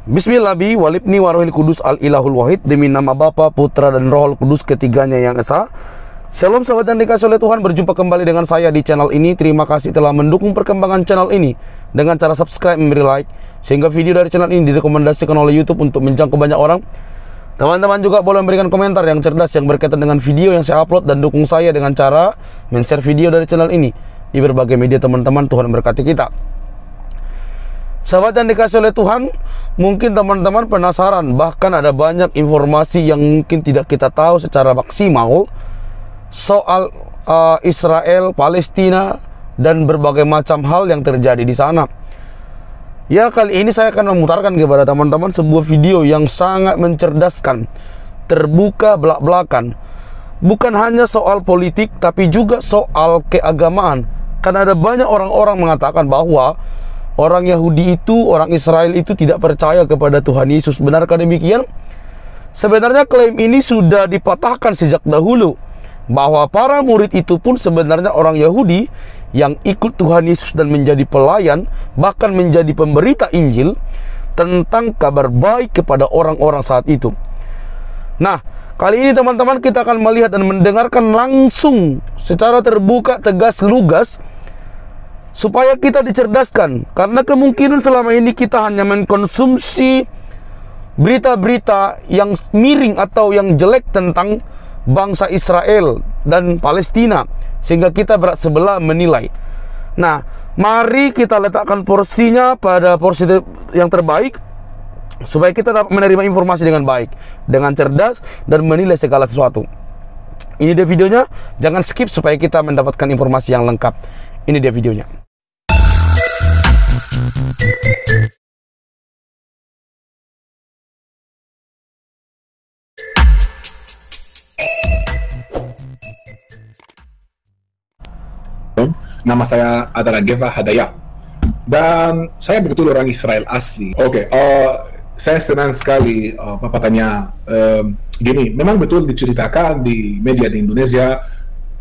Bismillah bi walibni warohil kudus al ilahul wahid, demi nama Bapa, Putra dan Rohul Kudus ketiganya yang esa. Shalom sahabat yang dikasih oleh Tuhan, berjumpa kembali dengan saya di channel ini. Terima kasih telah mendukung perkembangan channel ini dengan cara subscribe, memberi like, sehingga video dari channel ini direkomendasikan oleh YouTube untuk menjangkau banyak orang. Teman-teman juga boleh memberikan komentar yang cerdas yang berkaitan dengan video yang saya upload, dan dukung saya dengan cara men-share video dari channel ini di berbagai media teman-teman. Tuhan berkati kita. Sahabat yang dikasih oleh Tuhan, mungkin teman-teman penasaran, bahkan ada banyak informasi yang mungkin tidak kita tahu secara maksimal soal Israel, Palestina, dan berbagai macam hal yang terjadi di sana. Ya, kali ini saya akan memutarkan kepada teman-teman sebuah video yang sangat mencerdaskan, terbuka belak-belakan. Bukan hanya soal politik, tapi juga soal keagamaan. Karena ada banyak orang-orang mengatakan bahwa orang Yahudi itu, orang Israel itu tidak percaya kepada Tuhan Yesus. Benarkah demikian? Sebenarnya klaim ini sudah dipatahkan sejak dahulu, bahwa para murid itu pun sebenarnya orang Yahudi yang ikut Tuhan Yesus dan menjadi pelayan, bahkan menjadi pemberita Injil tentang kabar baik kepada orang-orang saat itu. Nah, kali ini teman-teman kita akan melihat dan mendengarkan langsung secara terbuka, tegas, lugas, supaya kita dicerdaskan. Karena kemungkinan selama ini kita hanya mengkonsumsi berita-berita yang miring atau yang jelek tentang bangsa Israel dan Palestina, sehingga kita berat sebelah menilai. Nah, mari kita letakkan porsinya pada porsi yang terbaik, supaya kita dapat menerima informasi dengan baik, dengan cerdas, dan menilai segala sesuatu. Ini dia videonya, jangan skip supaya kita mendapatkan informasi yang lengkap. Ini dia videonya. Nama saya adalah Geva Hadaya, dan saya betul orang Israel asli. Saya senang sekali Bapak tanya gini. Memang betul diceritakan di media di Indonesia,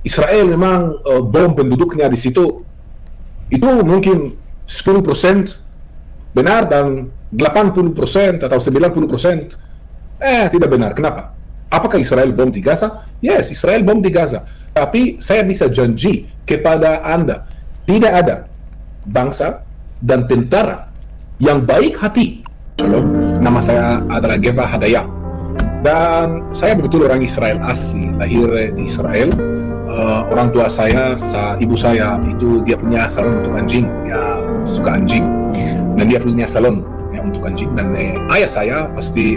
Israel memang bom penduduknya di situ itu mungkin 10% benar dan 80% atau 90% tidak benar. Kenapa? Apakah Israel bom di Gaza? Yes, Israel bom di Gaza. Tapi saya bisa janji kepada Anda, tidak ada bangsa dan tentara yang baik hati. Shalom, nama saya adalah Geva Hadaya, dan saya betul orang Israel asli, lahir di Israel. Orang tua saya, ibu saya itu dia punya salon untuk anjing, dia suka anjing, dan dia punya salon ya, untuk anjing. Dan ayah saya pasti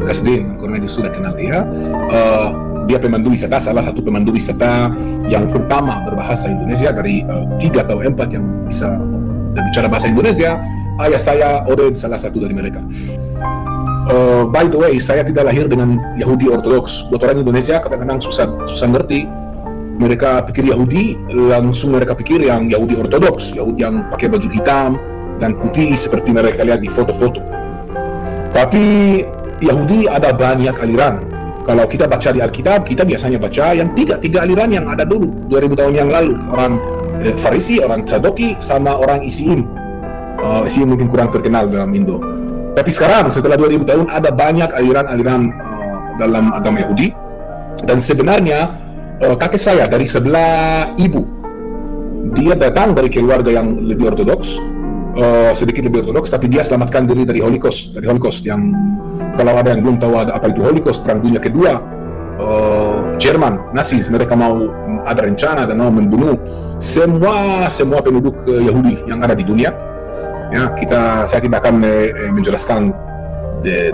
Kasdin, karena dia sudah kenal dia. Dia pemandu wisata, salah satu pemandu wisata yang pertama berbahasa Indonesia dari 3 atau 4 yang bisa berbicara bahasa Indonesia. Ayah saya Ored salah satu dari mereka. By the way, saya tidak lahir dengan Yahudi Ortodoks. Buat orang Indonesia kadang-kadang susah ngerti. Mereka pikir Yahudi, langsung mereka pikir yang Yahudi Ortodoks, Yahudi yang pakai baju hitam dan putih seperti mereka lihat di foto-foto. Tapi Yahudi ada banyak aliran. Kalau kita baca di Alkitab, kita biasanya baca yang tiga aliran yang ada dulu 2000 tahun yang lalu. Orang Farisi, orang Sadoki, sama orang Isiim. Isiim mungkin kurang terkenal dalam Indo. Tapi sekarang setelah 2000 tahun ada banyak aliran-aliran dalam agama Yahudi. Dan sebenarnya kakek saya dari sebelah ibu, dia datang dari keluarga yang lebih ortodoks, sedikit lebih ortodoks, tapi dia selamatkan diri dari Holocaust. Yang kalau ada yang belum tahu apa itu Holocaust, Perang Dunia Kedua, Jerman, Nazis, mereka mau ada rencana dan mau membunuh semua penduduk Yahudi yang ada di dunia. Ya, saya tidak akan menjelaskan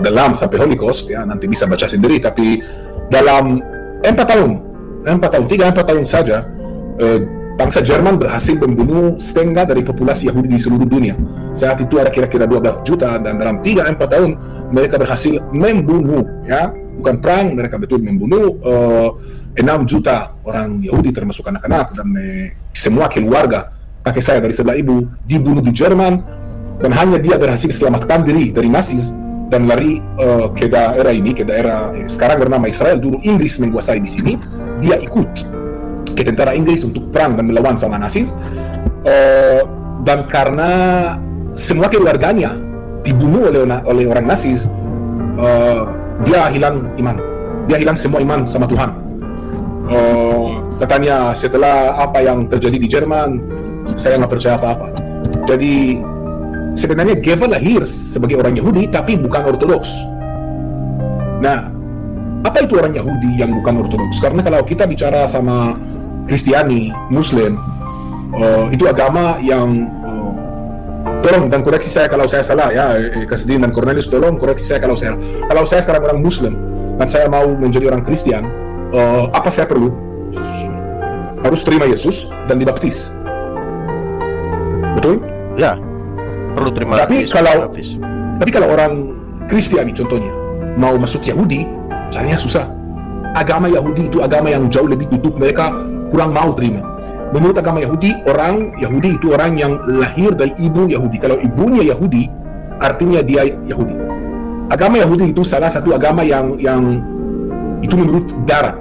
dalam sampai Holocaust, ya, nanti bisa baca sendiri. Tapi dalam 4 tahun saja, bangsa Jerman berhasil membunuh setengah dari populasi Yahudi di seluruh dunia. Saat itu ada kira-kira 12 juta, dan dalam 3-4 tahun mereka berhasil membunuh, ya, bukan perang, mereka betul membunuh 6 juta orang Yahudi termasuk anak-anak, dan semua keluarga kakek saya dari sebelah ibu dibunuh di Jerman. Dan hanya dia berhasil selamatkan diri dari Nazis dan lari ke daerah sekarang bernama Israel. Dulu Inggris menguasai di sini, dia ikut ke tentara Inggris untuk perang dan melawan sama Nazis. Dan karena semua keluarganya dibunuh oleh orang Nazis, dia hilang iman, dia hilang semua iman sama Tuhan. Katanya setelah apa yang terjadi di Jerman, saya nggak percaya apa-apa. Jadi sebenarnya Geva lahir sebagai orang Yahudi tapi bukan Ortodoks. Nah, apa itu orang Yahudi yang bukan Ortodoks? Karena kalau kita bicara sama Kristiani, Muslim, itu agama yang tolong dan koreksi saya kalau saya salah ya, Kasdin dan Cornelius, tolong koreksi saya kalau saya sekarang orang Muslim dan saya mau menjadi orang Kristen, apa saya perlu? Harus terima Yesus dan dibaptis. Betul? Ya, perlu terima Yesus. Tapi kalau orang Kristiani contohnya mau masuk Yahudi, caranya susah. Agama Yahudi itu agama yang jauh lebih tutup, mereka kurang mau terima. Menurut agama Yahudi, orang Yahudi itu orang yang lahir dari ibu Yahudi. Kalau ibunya Yahudi, artinya dia Yahudi. Agama Yahudi itu salah satu agama yang itu menurut darah.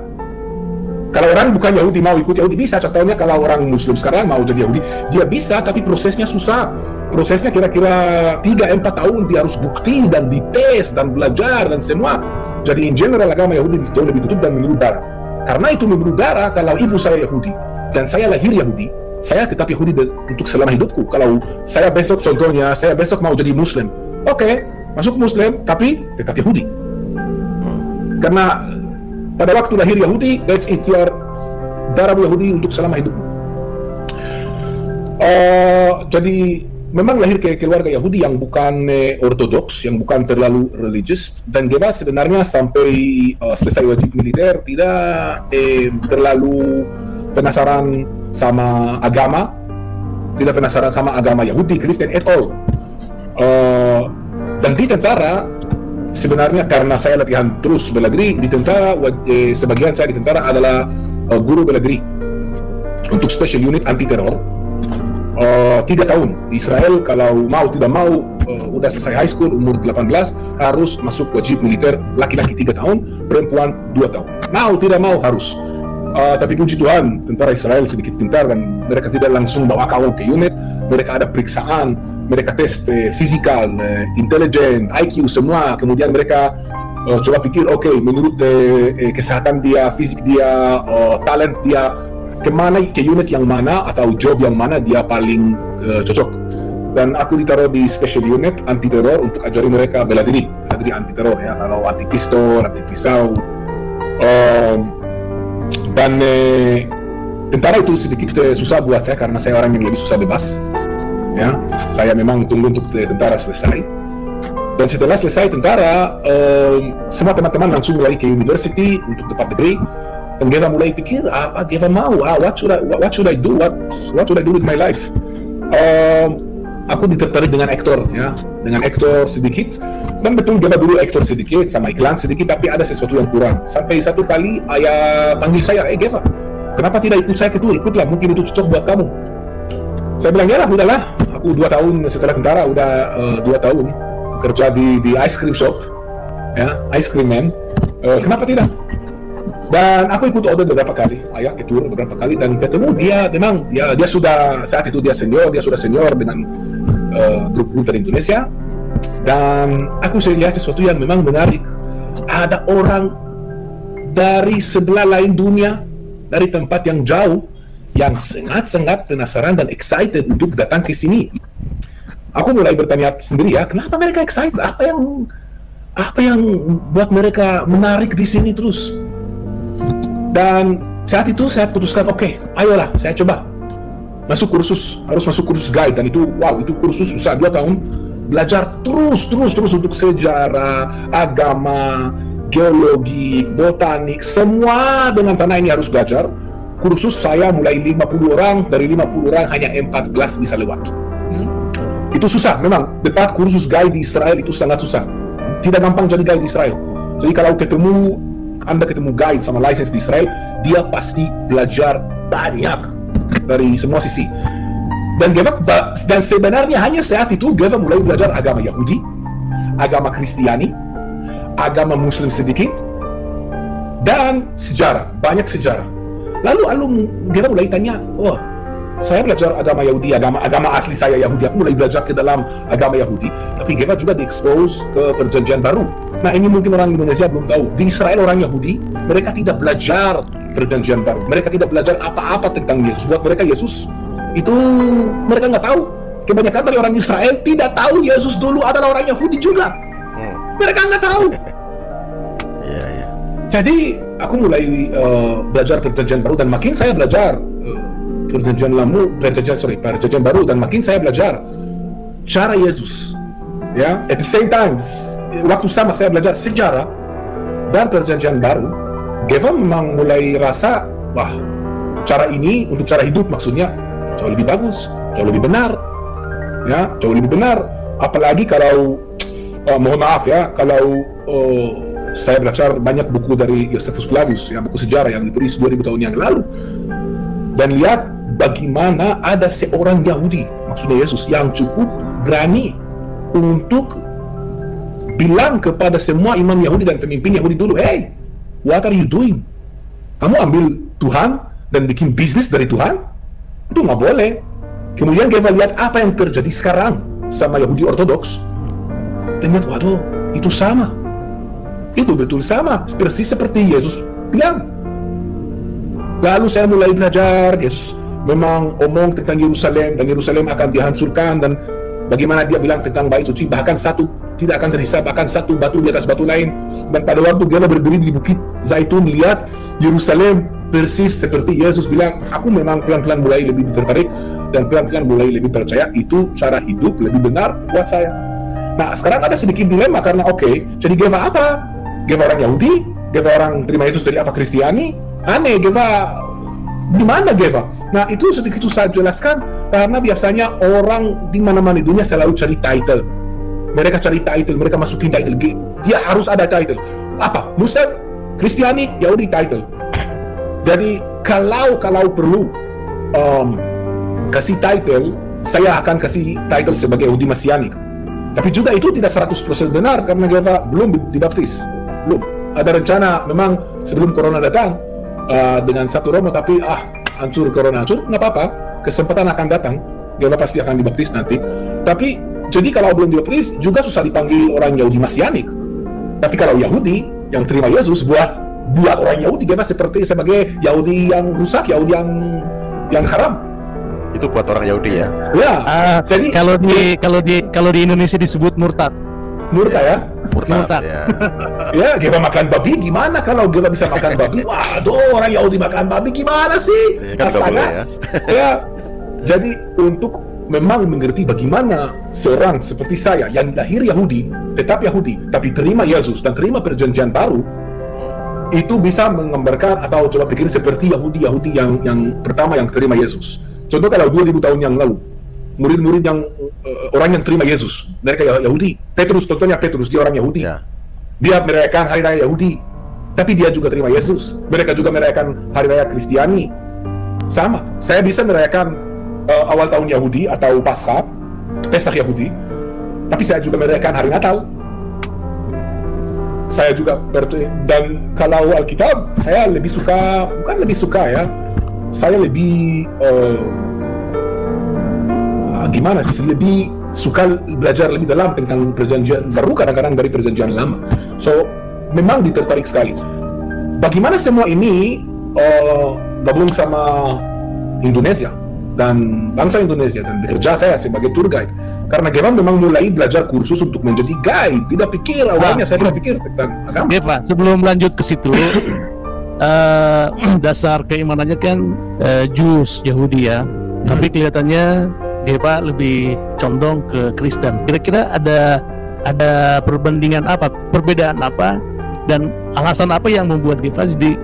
Kalau orang bukan Yahudi mau ikut Yahudi bisa. Contohnya kalau orang Muslim sekarang mau jadi Yahudi, dia bisa, tapi prosesnya susah. Prosesnya kira-kira 3-4 tahun, dia harus bukti dan dites dan belajar dan semua. Jadi in general agama Yahudi jauh lebih tutup dan menurut darah. Karena itu menurut darah, kalau ibu saya Yahudi dan saya lahir Yahudi, saya tetap Yahudi untuk selama hidupku. Kalau saya besok contohnya, saya besok mau jadi Muslim, oke, masuk Muslim, tapi tetap Yahudi. Karena pada waktu lahir Yahudi, that's it, you are darah Yahudi untuk selama hidupmu. Jadi memang lahir ke keluarga Yahudi yang bukan ortodoks, yang bukan terlalu religius, dan Geva sebenarnya sampai selesai wajib militer tidak terlalu penasaran sama agama, tidak penasaran sama agama Yahudi, Kristen at all. Dan di tentara sebenarnya karena saya latihan terus bela diri di tentara, sebagian saya di tentara adalah guru bela diri untuk special unit anti teror. 3 tahun di Israel, kalau mau tidak mau udah selesai high school umur 18 harus masuk wajib militer, laki-laki 3 tahun, perempuan 2 tahun. Mau tidak mau harus. Tapi puji Tuhan, tentara Israel sedikit pintar dan mereka tidak langsung bawa kau ke unit. Mereka ada periksaan, mereka tes fisikal, intelijen, IQ semua. Kemudian mereka coba pikir, oke, menurut kesehatan dia, fisik dia, talent dia, kemana, ke unit yang mana atau job yang mana dia paling cocok. Dan aku ditaruh di special unit anti teror untuk ajari mereka bela diri anti teror ya, kalau anti pistol, anti pisau. Dan tentara itu sedikit susah buat saya karena saya orang yang lebih susah bebas ya. Saya memang tunggu untuk tentara selesai, dan setelah selesai tentara semua teman-teman langsung lari ke university untuk dapat degree. Dan Geva mulai pikir apa Geva mau, what should I do with my life. Aku ditertarik dengan aktor ya, dengan aktor sedikit. Dan betul Geva dulu aktor sedikit sama iklan sedikit, tapi ada sesuatu yang kurang. Sampai satu kali ayah panggil saya, Geva, kenapa tidak ikut saya ke tour? Ikutlah, mungkin itu cocok buat kamu. Saya bilang ya lah, udahlah. Aku 2 tahun setelah tentara, udah 2 tahun kerja di ice cream shop ya, ice cream man. Kenapa tidak? Dan aku ikut order beberapa kali, ayah ke tour beberapa kali, dan ketemu dia. Memang dia sudah, saat itu dia sudah senior dengan grup-grup dari Indonesia. Dan aku lihat sesuatu yang memang menarik. Ada orang dari sebelah lain dunia, dari tempat yang jauh, yang sangat-sangat penasaran dan excited untuk datang ke sini. Aku mulai bertanya sendiri ya, kenapa mereka excited? Apa yang buat mereka menarik di sini terus? Dan saat itu saya putuskan, oke, ayolah, saya coba masuk kursus, harus masuk kursus guide. Dan itu, wow, itu kursus susah, 2 tahun belajar terus untuk sejarah, agama, geologi, botanik, semua dengan tanah ini harus belajar. Kursus saya mulai 50 orang, dari 50 orang hanya 14 bisa lewat. Itu susah, memang. Dapat kursus guide di Israel itu sangat susah. Tidak gampang jadi guide di Israel. Jadi kalau Anda ketemu guide sama license di Israel, dia pasti belajar banyak dari semua sisi. Dan sebenarnya hanya saat itu Geva mulai belajar agama Yahudi, agama Kristiani, agama Muslim sedikit, dan sejarah, banyak sejarah. Lalu Geva mulai tanya, saya belajar agama Yahudi, agama asli saya Yahudi, aku mulai belajar ke dalam agama Yahudi, tapi Geva juga diekspos ke perjanjian baru. Nah, ini mungkin orang Indonesia belum tahu. Di Israel orang Yahudi, mereka tidak belajar perjanjian baru. Mereka tidak belajar apa-apa tentang Yesus. Buat mereka Yesus itu mereka nggak tahu. Kebanyakan dari orang Israel tidak tahu Yesus dulu adalah orang Yahudi juga. Mereka nggak tahu. Jadi aku mulai belajar perjanjian baru, dan makin saya belajar perjanjian baru, dan makin saya belajar cara Yesus. Ya, at the same time, waktu sama saya belajar sejarah dan perjanjian baru, Geva memang mulai rasa, wah, cara ini untuk cara hidup maksudnya jauh lebih bagus, jauh lebih benar, ya, jauh lebih benar. Apalagi kalau mohon maaf ya, kalau saya belajar banyak buku dari Josephus Flavius, ya, buku sejarah yang ditulis 2000 tahun yang lalu, dan lihat bagaimana ada seorang Yahudi, maksudnya Yesus, yang cukup berani untuk bilang kepada semua imam Yahudi dan pemimpin Yahudi dulu, hey, what are you doing? Kamu ambil Tuhan dan bikin bisnis dari Tuhan? Itu nggak boleh. Kemudian kita lihat apa yang terjadi sekarang sama Yahudi Ortodoks, dan lihat, waduh, itu sama. Itu betul sama, persis seperti Yesus bilang. Lalu saya mulai belajar, Yesus memang omong tentang Yerusalem, dan Yerusalem akan dihancurkan, dan bagaimana dia bilang tentang bait suci, bahkan satu tidak akan tersisa, bahkan satu batu di atas batu lain. Dan pada waktu dia berdiri di Bukit Zaitun, lihat Yerusalem persis seperti Yesus bilang. Aku memang pelan-pelan mulai lebih tertarik, dan pelan-pelan mulai lebih percaya itu cara hidup lebih benar buat saya. Nah, sekarang ada sedikit dilema karena jadi Geva apa? Geva orang Yahudi? Geva orang terima Yesus dari apa Kristiani? Aneh, Geva di mana Geva? Nah, itu sedikit susah jelaskan karena biasanya orang di mana-mana di dunia selalu cari title. Mereka cari title, mereka masukin title. Dia harus ada title. Apa? Muslim, Kristiani, Yahudi, title. Jadi kalau perlu kasih title, saya akan kasih title sebagai Yahudi Mesianik. Tapi juga itu tidak 100% benar karena Geva belum dibaptis. Belum. Ada rencana memang sebelum corona datang dengan 1 Romo, tapi hancur corona, nggak apa-apa, kesempatan akan datang, Geva pasti akan dibaptis nanti. Tapi jadi kalau belum dibaptis juga susah dipanggil orang Yahudi Mesianik. Tapi kalau Yahudi yang terima Yesus, buat orang Yahudi Geva sebagai Yahudi yang rusak, Yahudi yang haram. Itu buat orang Yahudi ya. Ya. Jadi kalau di Indonesia disebut murtad. Murtad ya? Murtad ya. Ya, Geva makan babi, gimana kalau Geva bisa makan babi? Waduh, orang Yahudi makan babi gimana sih? Kan Astaga. Ya. Jadi untuk memang mengerti bagaimana seorang seperti saya yang lahir Yahudi, tetap Yahudi, tapi terima Yesus dan terima perjanjian baru, itu bisa menggambarkan atau coba pikir seperti Yahudi yang pertama yang terima Yesus. Contoh kalau 2000 tahun yang lalu, murid-murid yang orang yang terima Yesus, mereka Yahudi. Petrus, contohnya Petrus, dia orang Yahudi. Ya. Dia merayakan hari raya Yahudi, tapi dia juga terima Yesus. Mereka juga merayakan hari raya Kristiani. Sama, saya bisa merayakan awal tahun Yahudi atau Paskah, Pesach Yahudi, tapi saya juga merayakan hari Natal. Saya juga dan kalau Alkitab, saya lebih suka, bukan lebih suka ya, saya lebih gimana sih, lebih suka belajar lebih dalam tentang perjanjian baru kadang-kadang dari perjanjian lama. So memang ditertarik sekali. Bagaimana semua ini gabung sama Indonesia dan bangsa Indonesia dan bekerja saya sebagai tour guide. Karena Geva memang mulai belajar kursus untuk menjadi guide. Tidak pikir awalnya, saya tidak pikir tentang agama. Geva, sebelum lanjut ke situ, dasar keimanannya kan Jews, Yahudi ya. Tapi kelihatannya Geva lebih condong ke Kristen. Kira-kira ada perbandingan apa, perbedaan apa, dan alasan apa yang membuat Geva jadi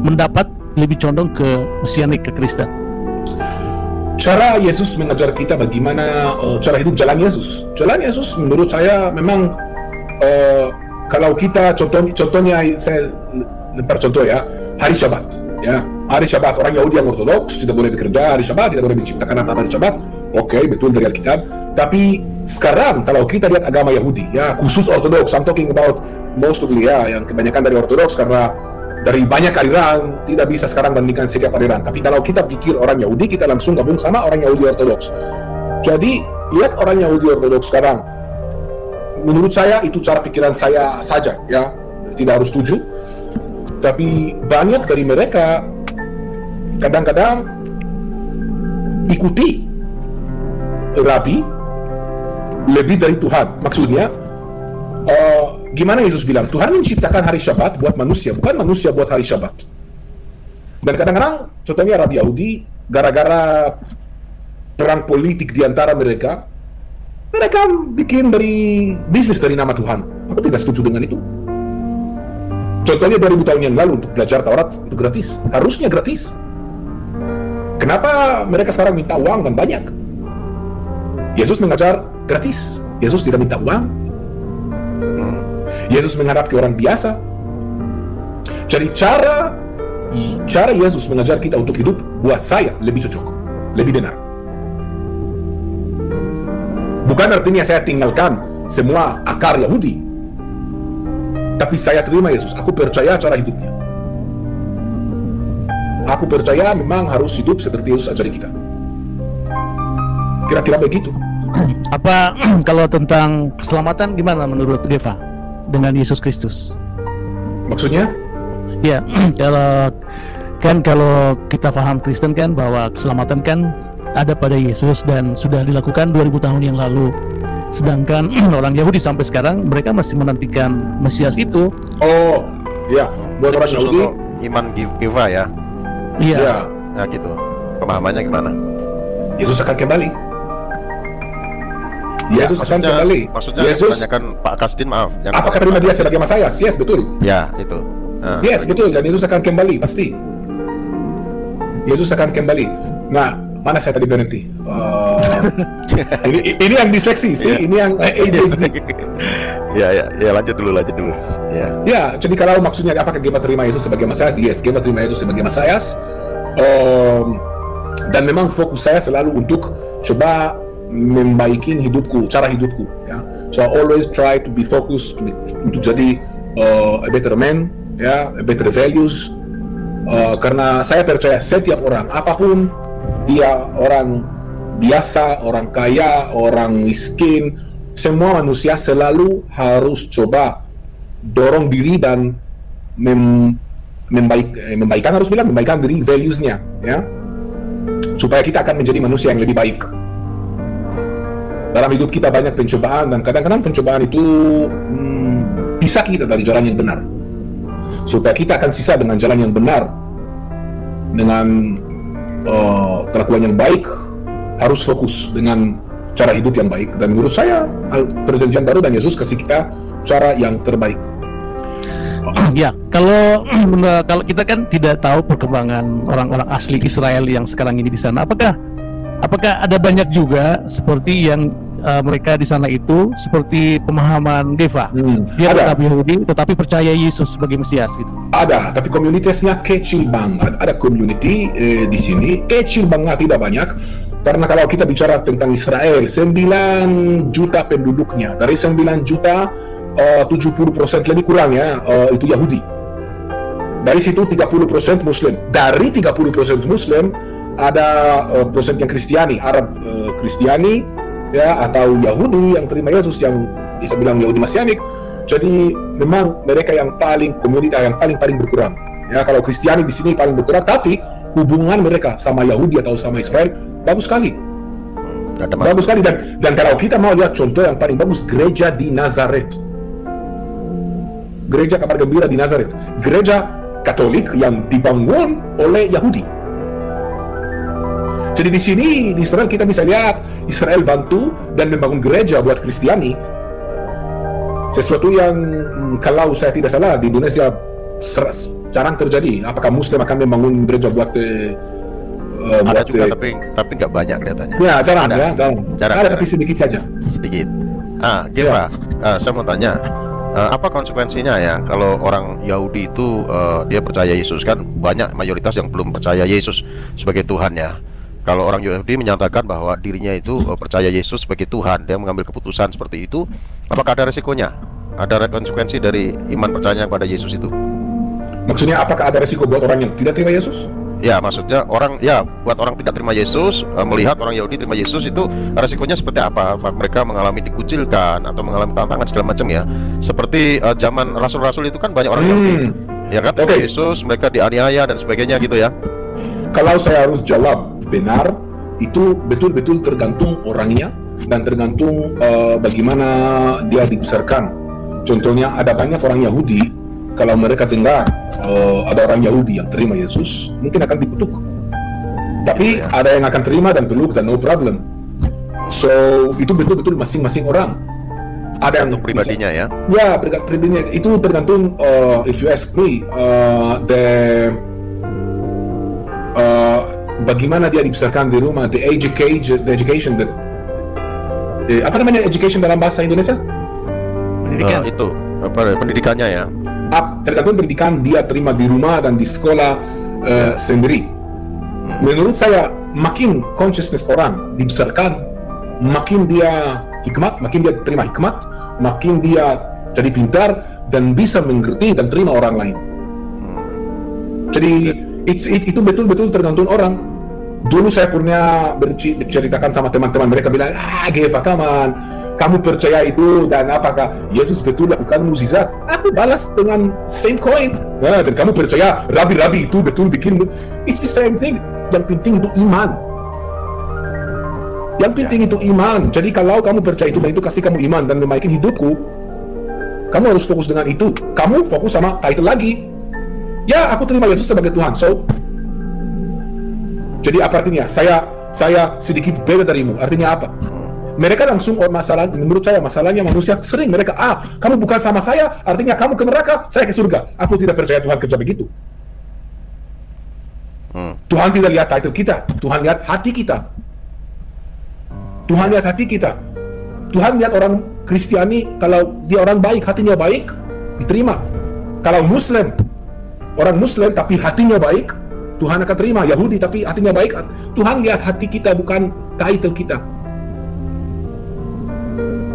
mendapat lebih condong ke Mesianik, ke Kristen? Cara Yesus mengajar kita bagaimana cara hidup jalan Yesus. Jalan Yesus menurut saya memang kalau kita contohnya saya lempar contoh ya, hari Syabat ya. Hari Syabat orang Yahudi yang Ortodoks tidak boleh bekerja hari Syabat, tidak boleh menciptakan apa hari Syabat. Oke, betul dari Alkitab. Tapi sekarang kalau kita lihat agama Yahudi ya, khusus Ortodoks, I'm talking about mostly ya, yang kebanyakan dari Ortodoks karena dari banyak aliran, tidak bisa sekarang bandingkan setiap aliran. Tapi kalau kita pikir orang Yahudi, kita langsung gabung sama orang Yahudi Ortodoks. Jadi lihat orang Yahudi Ortodoks sekarang. Menurut saya itu cara pikiran saya saja, ya, tidak harus setuju. Tapi banyak dari mereka kadang-kadang ikuti Rabi lebih dari Tuhan. Maksudnya, gimana Yesus bilang? Tuhan menciptakan hari Syabat buat manusia, bukan manusia buat hari Syabat. Dan kadang-kadang, contohnya Rabi Yahudi, gara-gara perang politik di antara mereka bikin dari bisnis dari nama Tuhan. Aku tidak setuju dengan itu. Contohnya 2000 tahun yang lalu untuk belajar Taurat itu gratis, harusnya gratis. Kenapa mereka sekarang minta uang dan banyak? Yesus mengajar gratis. Yesus tidak minta uang. Yesus menghadapi orang biasa. Jadi cara Yesus mengajar kita untuk hidup buat saya lebih cocok, lebih benar. Bukan artinya saya tinggalkan semua akar Yahudi, tapi saya terima Yesus. Aku percaya cara hidupnya. Aku percaya memang harus hidup seperti Yesus ajari kita. Kira-kira begitu. Apa kalau tentang keselamatan gimana menurut Geva dengan Yesus Kristus? Maksudnya? Ya, kalau kita paham Kristen kan bahwa keselamatan kan ada pada Yesus dan sudah dilakukan 2000 tahun yang lalu. Sedangkan orang Yahudi sampai sekarang mereka masih menantikan Mesias itu. Oh, ya, buat orang Yahudi iman Geva ya. Iya. Ya, Nah gitu. Pemahamannya gimana? Yesus akan kembali. Yesus akan maksudnya- kembali. Maksudnya Yesus, tanyakan Pak Kasdin, maaf. Yang apakah terima dia sebagai Mesias? Yes, betul. Ya, itu. Nah, Yes, betul. Dan Yesus akan kembali, pasti. Yesus akan kembali. Nah, mana saya tadi berhenti? Ini yang disleksi sih. Iya. Ini yang ADHD. ya, lanjut dulu. Ya. Ya, jadi kalau maksudnya apakah Geva terima Yesus sebagai Mesias? Yes, Geva terima Yesus sebagai Mesias. Dan memang fokus saya selalu untuk coba membaikin hidupku, cara hidupku. Ya, so I always try to be focused untuk jadi a better man, ya, a better values. Karena saya percaya setiap orang, apapun dia, orang biasa, orang kaya, orang miskin, semua manusia selalu harus coba dorong diri dan membaikan diri, values-nya, ya, supaya kita akan menjadi manusia yang lebih baik. Dalam hidup kita banyak pencobaan, dan kadang-kadang pencobaan itu pisah kita dari jalan yang benar. Supaya kita akan sisa dengan jalan yang benar, dengan kelakuan yang baik, harus fokus dengan cara hidup yang baik. Dan menurut saya perjanjian baru dan Yesus kasih kita cara yang terbaik. Ya, kalau kita kan tidak tahu perkembangan orang-orang asli Israel yang sekarang ini di sana. Apakah ada banyak juga seperti yang mereka di sana itu seperti pemahaman Geva? Dia Ada. tetap Yahudi tetapi percaya Yesus sebagai Mesias gitu. Ada, tapi komunitasnya kecil banget. Ada community di sini kecil banget, tidak banyak. Karena kalau kita bicara tentang Israel, 9 juta penduduknya. Dari 9 juta, 70% lebih kurang ya, itu Yahudi. Dari situ 30% Muslim. Dari 30% Muslim, ada persen yang Kristiani, Arab Kristiani, ya, atau Yahudi yang terima Yesus, yang bisa bilang Yahudi Mesianik. Jadi memang mereka yang paling, komunitas yang paling berkurang. Ya, kalau Kristiani di sini paling berkurang, tapi hubungan mereka sama Yahudi atau sama Israel bagus sekali. Nggak ada masalah. Bagus sekali. Dan kalau kita mau lihat contoh yang paling bagus, gereja di Nazaret. Gereja Kabar Gembira di Nazaret. Gereja Katolik yang dibangun oleh Yahudi. Jadi di sini di Israel kita bisa lihat Israel bantu dan membangun gereja buat Kristiani. Sesuatu yang kalau saya tidak salah di Indonesia jarang terjadi. Apakah Muslim akan membangun gereja buat Ada juga tapi nggak banyak kelihatannya. ya jarang Ada. ya jarang. Jarang, Ada jarang. tapi sedikit saja. Sedikit. Geva, saya mau tanya, apa konsekuensinya ya kalau orang Yahudi itu dia percaya Yesus? Kan banyak mayoritas yang belum percaya Yesus sebagai Tuhan ya. Kalau orang Yahudi menyatakan bahwa dirinya itu percaya Yesus sebagai Tuhan, dia mengambil keputusan seperti itu, apakah ada resikonya? Ada konsekuensi dari iman percaya kepada Yesus itu? Maksudnya apakah ada resiko buat orang yang tidak terima Yesus? Ya, maksudnya buat orang tidak terima Yesus, melihat orang Yahudi terima Yesus itu resikonya seperti apa? Apa mereka mengalami dikucilkan atau mengalami tantangan segala macam ya. Seperti zaman rasul-rasul itu kan banyak orang Yahudi, ya kan? Oke. Yesus mereka dianiaya dan sebagainya gitu ya. Kalau saya harus jawab benar, itu betul-betul tergantung orangnya dan tergantung bagaimana dia dibesarkan. Contohnya ada banyak orang Yahudi, kalau mereka dengar ada orang Yahudi yang terima Yesus, mungkin akan dikutuk. Tapi Gitu ya. ada yang akan terima dan peluk dan no problem. So itu betul-betul masing-masing orang. Ada yang Untuk pribadinya ya. Ya, pribadinya itu tergantung. If you ask me, bagaimana dia dibesarkan di rumah, the education that apa namanya education dalam bahasa Indonesia? Pendidikan. Itu apa pendidikannya ya. Tergantung pendidikan dia terima di rumah dan di sekolah sendiri. Menurut saya, makin consciousness orang dibesarkan, makin dia hikmat, makin dia terima hikmat, makin dia jadi pintar dan bisa mengerti dan terima orang lain. Jadi itu betul-betul tergantung orang. Dulu saya pernah berceritakan sama teman-teman, mereka bilang, Geva, kamu percaya itu dan apakah Yesus betul lakukan mukjizat? Aku balas dengan same coin. Nah, dan kamu percaya rabi-rabi itu betul bikin? It's the same thing. Yang penting itu iman. Yang penting itu iman. Jadi kalau kamu percaya itu dan itu kasih kamu iman dan memaikin hidupku, kamu harus fokus dengan itu. Kamu fokus sama title lagi. Ya, aku terima Yesus sebagai Tuhan. So, jadi apa artinya? Saya sedikit beda darimu. Artinya apa? Mereka langsung masalah, menurut saya masalahnya manusia sering mereka, kamu bukan sama saya, artinya kamu ke neraka, saya ke surga. Aku tidak percaya Tuhan kerja begitu. Tuhan tidak lihat title kita, Tuhan lihat hati kita. Tuhan lihat hati kita. Tuhan lihat orang Kristiani, kalau dia orang baik, hatinya baik, diterima. Kalau Muslim, orang Muslim tapi hatinya baik, Tuhan akan terima. Yahudi tapi hatinya baik, Tuhan lihat hati kita, bukan title kita.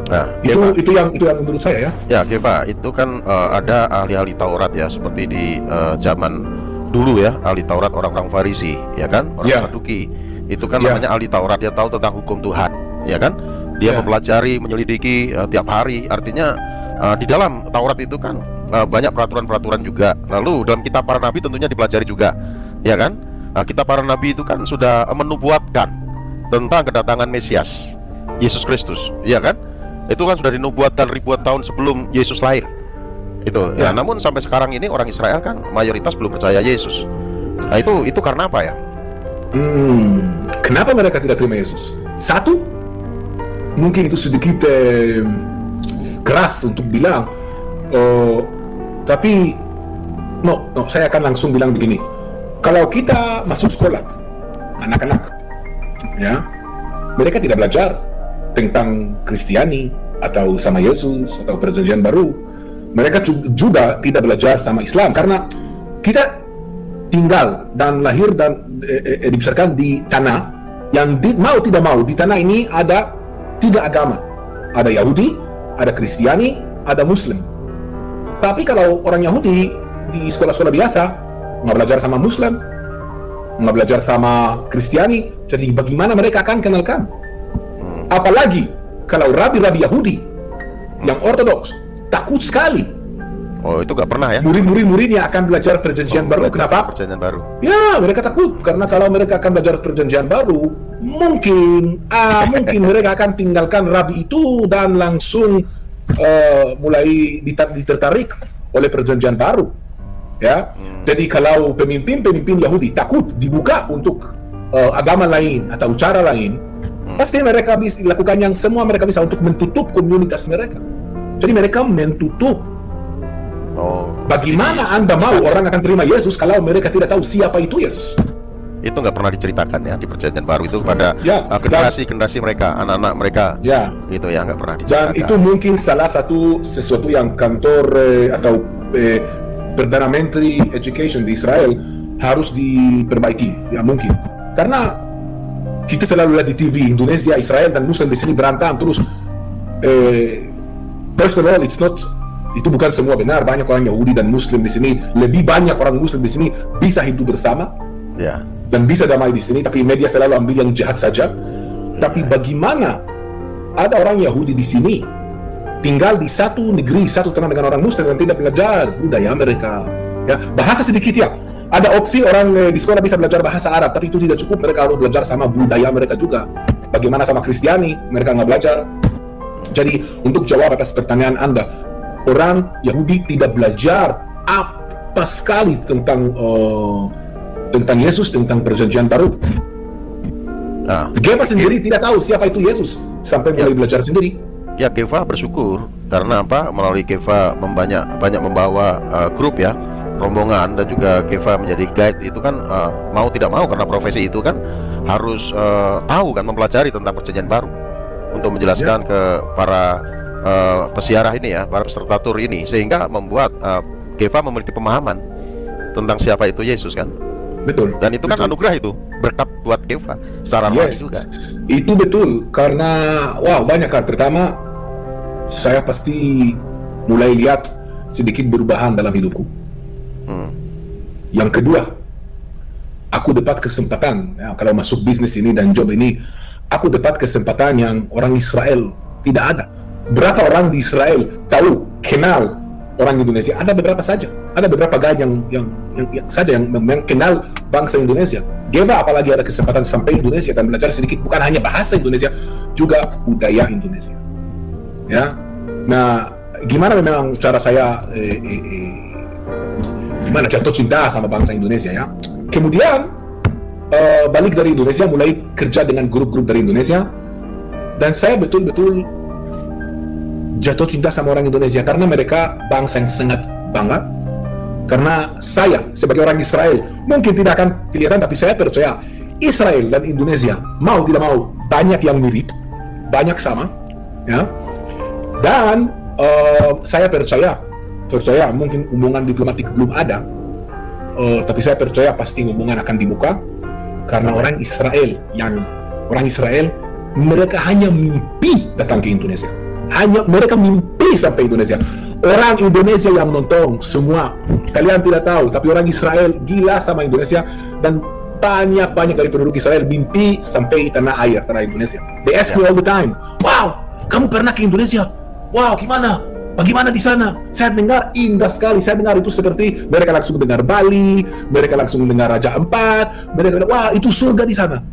Nah, Itu yang menurut saya ya. Ya, Geva, itu kan ada ahli-ahli Taurat ya, seperti di zaman dulu ya, ahli Taurat orang-orang Farisi, ya kan, orang Ya. Saduki. Itu kan Ya. namanya ahli Taurat, dia tahu tentang hukum Tuhan, ya kan? Dia Ya. mempelajari, menyelidiki tiap hari. Artinya di dalam Taurat itu kan banyak peraturan-peraturan juga. Lalu dalam kitab para nabi tentunya dipelajari juga, ya kan? Kitab para nabi itu kan sudah menubuatkan tentang kedatangan Mesias, Yesus Kristus, ya kan? Itu kan sudah dinubuatkan ribuan tahun sebelum Yesus lahir. Itu. Ya. Namun sampai sekarang ini orang Israel kan mayoritas belum percaya Yesus. Nah, itu karena apa ya? Kenapa mereka tidak terima Yesus? Satu, mungkin itu sedikit keras untuk bilang, tapi saya akan langsung bilang begini. Kalau kita masuk sekolah, anak-anak, ya, mereka tidak belajar tentang Kristiani atau sama Yesus atau Perjanjian Baru. Mereka juga tidak belajar sama Islam karena kita tinggal dan lahir dan dibesarkan di tanah yang mau tidak mau di tanah ini ada 3 agama. Ada Yahudi, ada Kristiani, ada Muslim. Tapi kalau orang Yahudi di sekolah-sekolah biasa nggak belajar sama Muslim, nggak belajar sama Kristiani, jadi bagaimana mereka akan kenalkan? Apalagi kalau rabi-rabi Yahudi yang ortodoks takut sekali. Oh, itu nggak pernah ya? Murid-muridnya akan belajar Perjanjian Baru. Belajar Kenapa? Perjanjian Baru. Ya, mereka takut karena kalau mereka akan belajar Perjanjian Baru, mungkin mereka akan tinggalkan rabi itu dan langsung mulai ditertarik oleh Perjanjian Baru. Ya, jadi kalau pemimpin Yahudi takut dibuka untuk agama lain atau cara lain, pasti mereka bisa lakukan yang semua mereka bisa untuk menutup komunitas mereka. Jadi mereka menutup. Oh, Bagaimana jadi Anda mau orang akan terima Yesus kalau mereka tidak tahu siapa itu Yesus? itu nggak pernah diceritakan ya di Perjanjian Baru itu pada Ya, generasi mereka, anak-anak mereka. Ya. Itu ya nggak pernah Dan diceritakan. itu mungkin salah satu sesuatu yang kantor atau Perdana Menteri Education di Israel harus diperbaiki. Ya mungkin. Karena kita selalu lihat di TV Indonesia, Israel dan Muslim di sini berantem terus. First of all, it's not Itu bukan semua benar. Banyak orang Yahudi dan Muslim di sini. Lebih banyak orang Muslim di sini bisa hidup bersama Ya. dan bisa damai di sini. Tapi media selalu ambil yang jahat saja. Tapi bagaimana ada orang Yahudi di sini tinggal di satu negeri, satu tanah dengan orang Muslim dan tidak belajar budaya mereka. Ya, bahasa sedikit ya. Ada opsi orang di sekolah bisa belajar bahasa Arab, tapi itu tidak cukup. Mereka harus belajar sama budaya mereka juga. Bagaimana sama Kristiani, mereka nggak belajar. Jadi untuk jawab atas pertanyaan Anda, orang Yahudi tidak belajar apa sekali tentang Yesus, tentang Perjanjian Baru. Nah, Geva sendiri tidak tahu siapa itu Yesus sampai mulai belajar sendiri. ya Geva bersyukur karena apa? Melalui Geva banyak membawa grup ya, rombongan, dan juga Geva menjadi guide itu kan mau tidak mau karena profesi itu kan harus tahu kan, mempelajari tentang Perjanjian Baru untuk menjelaskan ke para pesiarah ini ya, para peserta tur ini, sehingga membuat Geva memiliki pemahaman tentang siapa itu Yesus kan. Betul. Dan itu kan anugerah, itu berkat buat Geva secara rohani juga. Itu betul, karena wow, banyak kan. Pertama, saya pasti mulai lihat sedikit perubahan dalam hidupku. Yang kedua, aku dapat kesempatan ya, kalau masuk bisnis ini dan job ini, aku dapat kesempatan yang orang Israel tidak ada. Berapa orang di Israel tahu, kenal orang Indonesia? Ada beberapa saja. Ada beberapa guys yang kenal bangsa Indonesia. Geva apalagi ada kesempatan sampai Indonesia dan belajar sedikit, bukan hanya bahasa Indonesia, juga budaya Indonesia. Ya, nah gimana memang cara saya gimana jatuh cinta sama bangsa Indonesia ya. Kemudian balik dari Indonesia, mulai kerja dengan grup-grup dari Indonesia, dan saya betul-betul jatuh cinta sama orang Indonesia karena mereka bangsa yang sangat bangga. Karena saya sebagai orang Israel mungkin tidak akan kelihatan, tapi saya percaya Israel dan Indonesia mau tidak mau banyak yang mirip, banyak sama ya. Dan saya percaya mungkin hubungan diplomatik belum ada, tapi saya percaya pasti hubungan akan dibuka karena orang Israel mereka hanya mimpi datang ke Indonesia. Hanya mereka mimpi sampai Indonesia. Orang Indonesia yang nonton semua, kalian tidak tahu, tapi orang Israel gila sama Indonesia, dan banyak dari penduduk Israel mimpi sampai tanah Indonesia. They ask me all the time, wow, kamu pernah ke Indonesia? Wow, bagaimana di sana? Saya dengar indah sekali. Saya dengar itu seperti mereka langsung dengar Bali, mereka langsung dengar Raja Ampat, mereka bilang, wah, itu surga di sana.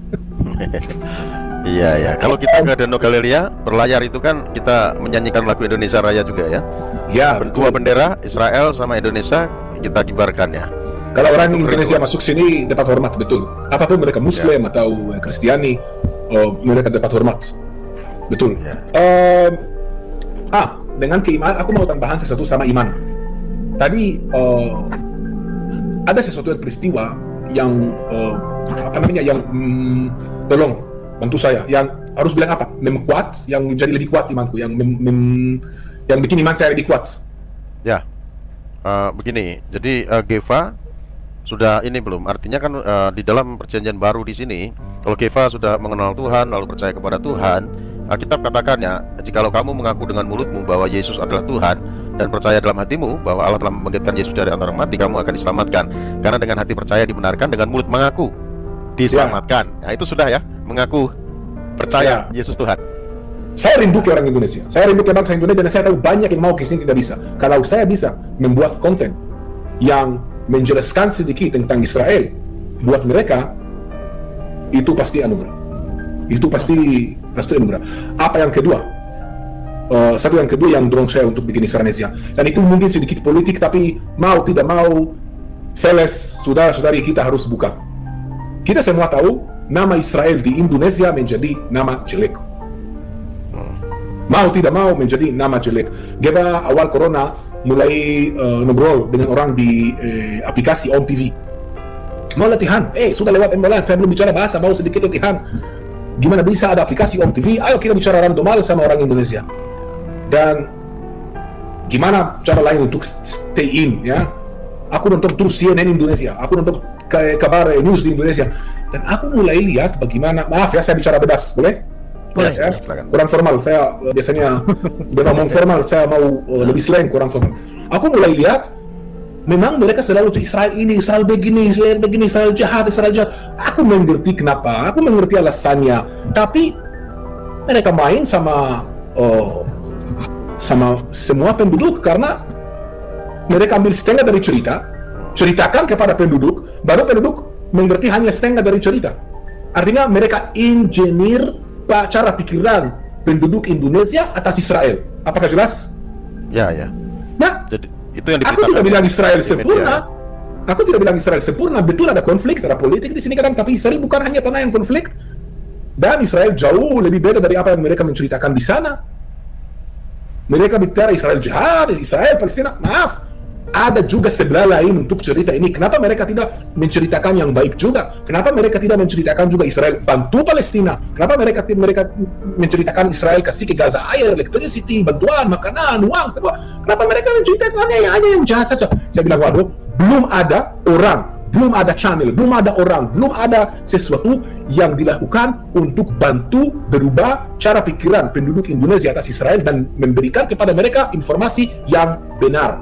Iya ya. Kalau kita ke Danau Galilea berlayar itu kan kita menyanyikan lagu Indonesia Raya juga ya. Ya, Dua bendera Israel sama Indonesia kita kibarkan ya. Kalau orang Indonesia masuk sini dapat hormat, betul. Apapun mereka Muslim atau Kristiani, mereka dapat hormat, betul. Dengan keimanan, aku mau tambahan sesuatu sama iman. Tadi ada sesuatu yang peristiwa yang yang tolong bantu saya, yang harus bilang apa? Memkuat, yang jadi lebih kuat imanku, yang bikin iman saya lebih kuat. Ya, begini. Jadi Geva sudah ini belum? Artinya kan di dalam Perjanjian Baru di sini, kalau Geva sudah mengenal Tuhan lalu percaya kepada Tuhan, Alkitab katakan ya, jikalau kamu mengaku dengan mulutmu bahwa Yesus adalah Tuhan dan percaya dalam hatimu bahwa Allah telah membangkitkan Yesus dari antara mati, kamu akan diselamatkan. Karena dengan hati percaya dibenarkan, dengan mulut mengaku diselamatkan. Nah, itu sudah ya, mengaku percaya Yesus Tuhan. Saya rindu ke orang Indonesia, saya rindu ke bangsa Indonesia, dan saya tahu banyak yang mau ke sini tidak bisa. Kalau saya bisa membuat konten yang menjelaskan sedikit tentang Israel buat mereka, itu pasti anugerah. Itu pasti anugerah. Apa yang kedua? Satu yang kedua yang dorong saya untuk bikin Indonesia, dan itu mungkin sedikit politik, tapi mau tidak mau, Veles, saudara-saudari kita harus buka. Kita semua tahu nama Israel di Indonesia menjadi nama jelek. Mau tidak mau menjadi nama jelek. Kita awal corona mulai ngobrol dengan orang di aplikasi Om TV. Mau latihan? Sudah lewat embulan, saya belum bicara bahasa, mau sedikit latihan. Gimana bisa ada aplikasi Om TV? Ayo kita bicara randomal sama orang Indonesia. Dan gimana cara lain untuk stay in ya? Aku nonton terus CNN Indonesia, aku nonton kabar news di Indonesia, dan aku mulai lihat bagaimana, maaf ya saya bicara bebas, boleh? Boleh. Ya, Silakan. kurang formal. Saya biasanya ngomong formal, saya mau lebih slang, kurang formal. Aku mulai lihat, memang mereka selalu Israel ini, Israel begini, Israel jahat, Israel jahat. Aku mengerti kenapa, aku mengerti alasannya. Tapi mereka main sama semua penduduk karena mereka ambil setengah dari ceritakan kepada penduduk, baru penduduk mengerti hanya setengah dari cerita. Artinya mereka engineer cara pikiran penduduk Indonesia atas Israel. Apakah jelas? Ya, ya. Nah, Jadi itu yang aku tidak bilang Israel di sempurna. media. Aku tidak bilang Israel sempurna. Betul ada konflik antara politik di sini kadang, tapi Israel bukan hanya tanah yang konflik. Dan Israel jauh lebih beda dari apa yang mereka menceritakan di sana. Mereka bicara Israel jihad, Israel Palestina. Maaf, ada juga sebelah lain untuk cerita ini. Kenapa mereka tidak menceritakan yang baik juga? Kenapa mereka tidak menceritakan juga Israel bantu Palestina? Kenapa mereka menceritakan Israel kasih ke Gaza air, electricity, bantuan, makanan, uang, semua? Kenapa mereka menceritakan hanya yang jahat saja? Saya bilang, waduh, belum ada orang, belum ada channel, belum ada orang, belum ada sesuatu yang dilakukan untuk bantu berubah cara pikiran penduduk Indonesia atas Israel dan memberikan kepada mereka informasi yang benar.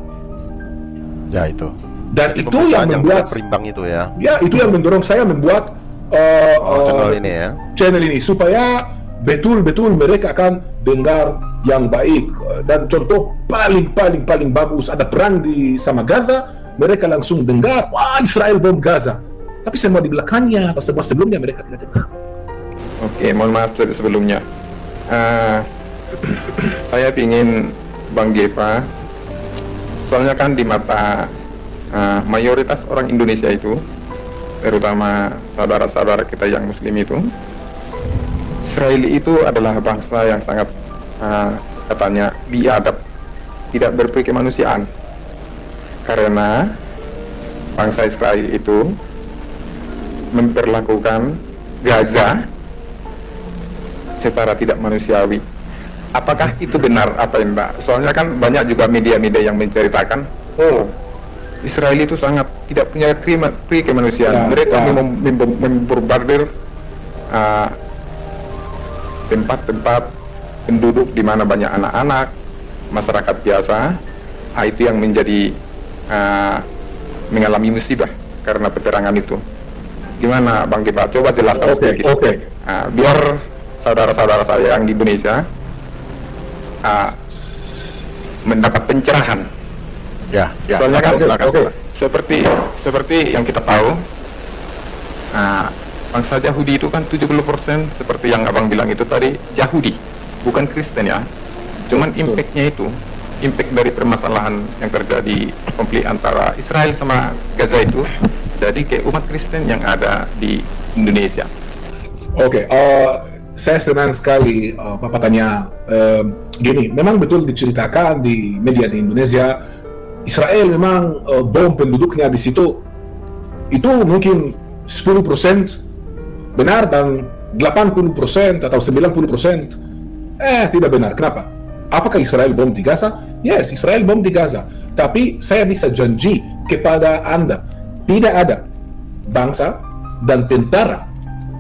Ya, itu. Dan Jadi itu yang membuat berimbang itu ya. Ya, itu yang mendorong saya membuat Channel ini ya. channel ini supaya betul-betul mereka akan dengar yang baik. Dan contoh paling bagus, ada perang di sama Gaza, mereka langsung dengar, wah Israel bom Gaza. Tapi semua di belakangnya atau semua sebelumnya mereka tidak dengar. Oke, mohon maaf sebelumnya. Saya ingin Bang Gepa, soalnya kan di mata mayoritas orang Indonesia itu, terutama saudara-saudara kita yang Muslim itu, Israel itu adalah bangsa yang sangat katanya biadab, tidak berpikir kemanusiaan. Karena bangsa Israel itu memperlakukan Gaza secara tidak manusiawi. Apakah itu benar apa ya, Mbak? Soalnya kan banyak juga media-media yang menceritakan, oh, Israel itu sangat tidak punya kemanusiaan. Mereka membombardir tempat-tempat penduduk di mana banyak anak-anak, masyarakat biasa. Itu yang menjadi mengalami musibah karena peperangan itu. Gimana Bang Gepa? Coba jelaskan sedikit. Biar saudara-saudara saya yang di Indonesia mendapat pencerahan. Ya, Soalnya kan silakan. seperti yang kita tahu, bangsa Yahudi itu kan 70% seperti yang Abang bilang itu tadi Yahudi, bukan Kristen ya. Cuman impactnya itu, impact dari permasalahan yang terjadi konflik antara Israel sama Gaza itu jadi ke umat Kristen yang ada di Indonesia. Saya senang sekali Bapak tanya gini, memang betul diceritakan di media di Indonesia, Israel memang bom penduduknya di situ itu mungkin 10% benar dan 80% atau 90% tidak benar. Kenapa? Apakah Israel bom di Gaza? Yes, Israel bom di Gaza. Tapi saya bisa janji kepada Anda, tidak ada bangsa dan tentara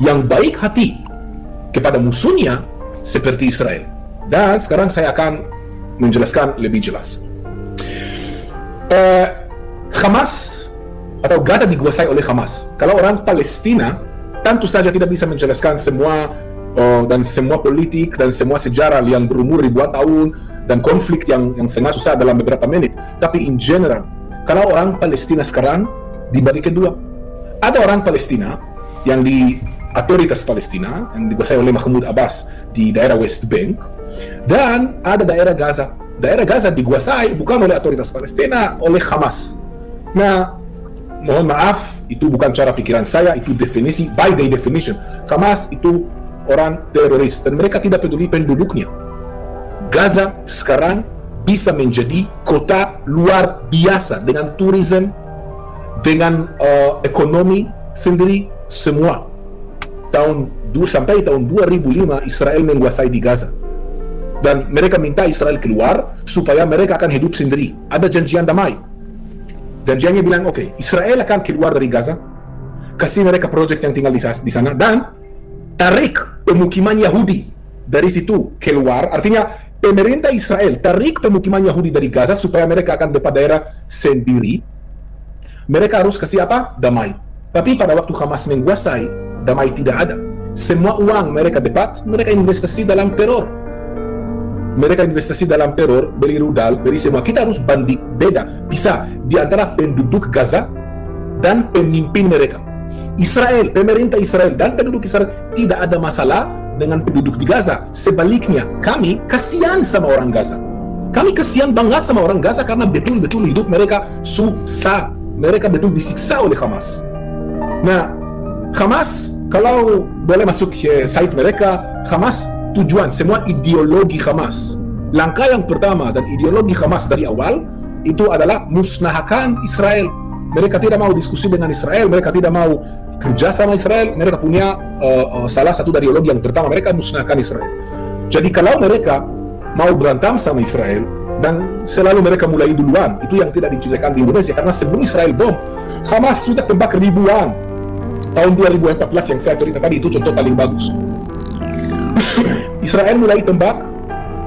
yang baik hati kepada musuhnya seperti Israel. Dan sekarang saya akan menjelaskan lebih jelas. Hamas atau Gaza dikuasai oleh Hamas. Kalau orang Palestina tentu saja tidak bisa menjelaskan semua dan semua politik dan semua sejarah yang berumur ribuan tahun dan konflik yang sangat susah dalam beberapa menit. Tapi in general, kalau orang Palestina sekarang dibagi kedua. Ada orang Palestina yang di otoritas Palestina yang dikuasai oleh Mahmud Abbas di daerah West Bank, dan ada daerah Gaza. Daerah Gaza dikuasai bukan oleh otoritas Palestina, oleh Hamas. Nah, mohon maaf, itu bukan cara pikiran saya, itu definisi, by the definition. Hamas itu orang teroris dan mereka tidak peduli penduduknya. Gaza sekarang bisa menjadi kota luar biasa dengan tourism, dengan ekonomi sendiri semua. Sampai tahun 2005 Israel menguasai di Gaza dan mereka minta Israel keluar supaya mereka akan hidup sendiri. Ada janjian damai. Janjiannya bilang oke, Israel akan keluar dari Gaza, kasih mereka proyek yang tinggal di sana dan tarik pemukiman Yahudi dari situ keluar, artinya pemerintah Israel tarik pemukiman Yahudi dari Gaza supaya mereka akan dapat daerah sendiri. Mereka harus kasih apa? Damai. Tapi pada waktu Hamas menguasai, damai tidak ada. Semua uang mereka dapat, mereka investasi dalam teror. Mereka investasi dalam teror, beli rudal, beli semua. Kita harus banding beda, pisah di antara penduduk Gaza dan pemimpin mereka. Israel, pemerintah Israel dan penduduk Israel tidak ada masalah dengan penduduk di Gaza. Sebaliknya, kami kasihan sama orang Gaza. Kami kasihan banget sama orang Gaza karena betul-betul hidup mereka susah. Mereka betul disiksa oleh Hamas. Nah, Hamas, kalau boleh masuk ke site mereka, Hamas tujuan, semua ideologi Hamas. Langkah yang pertama dan ideologi Hamas dari awal itu adalah musnahkan Israel. Mereka tidak mau diskusi dengan Israel, mereka tidak mau kerja sama Israel. Mereka punya salah satu dari ideologi yang pertama, mereka musnahkan Israel. Jadi kalau mereka mau berantem sama Israel, dan selalu mereka mulai duluan, itu yang tidak diceritakan di Indonesia, karena sebelum Israel bom, Hamas sudah tembak ribuan. Tahun 2014 yang saya cerita tadi itu contoh paling bagus. Israel mulai tembak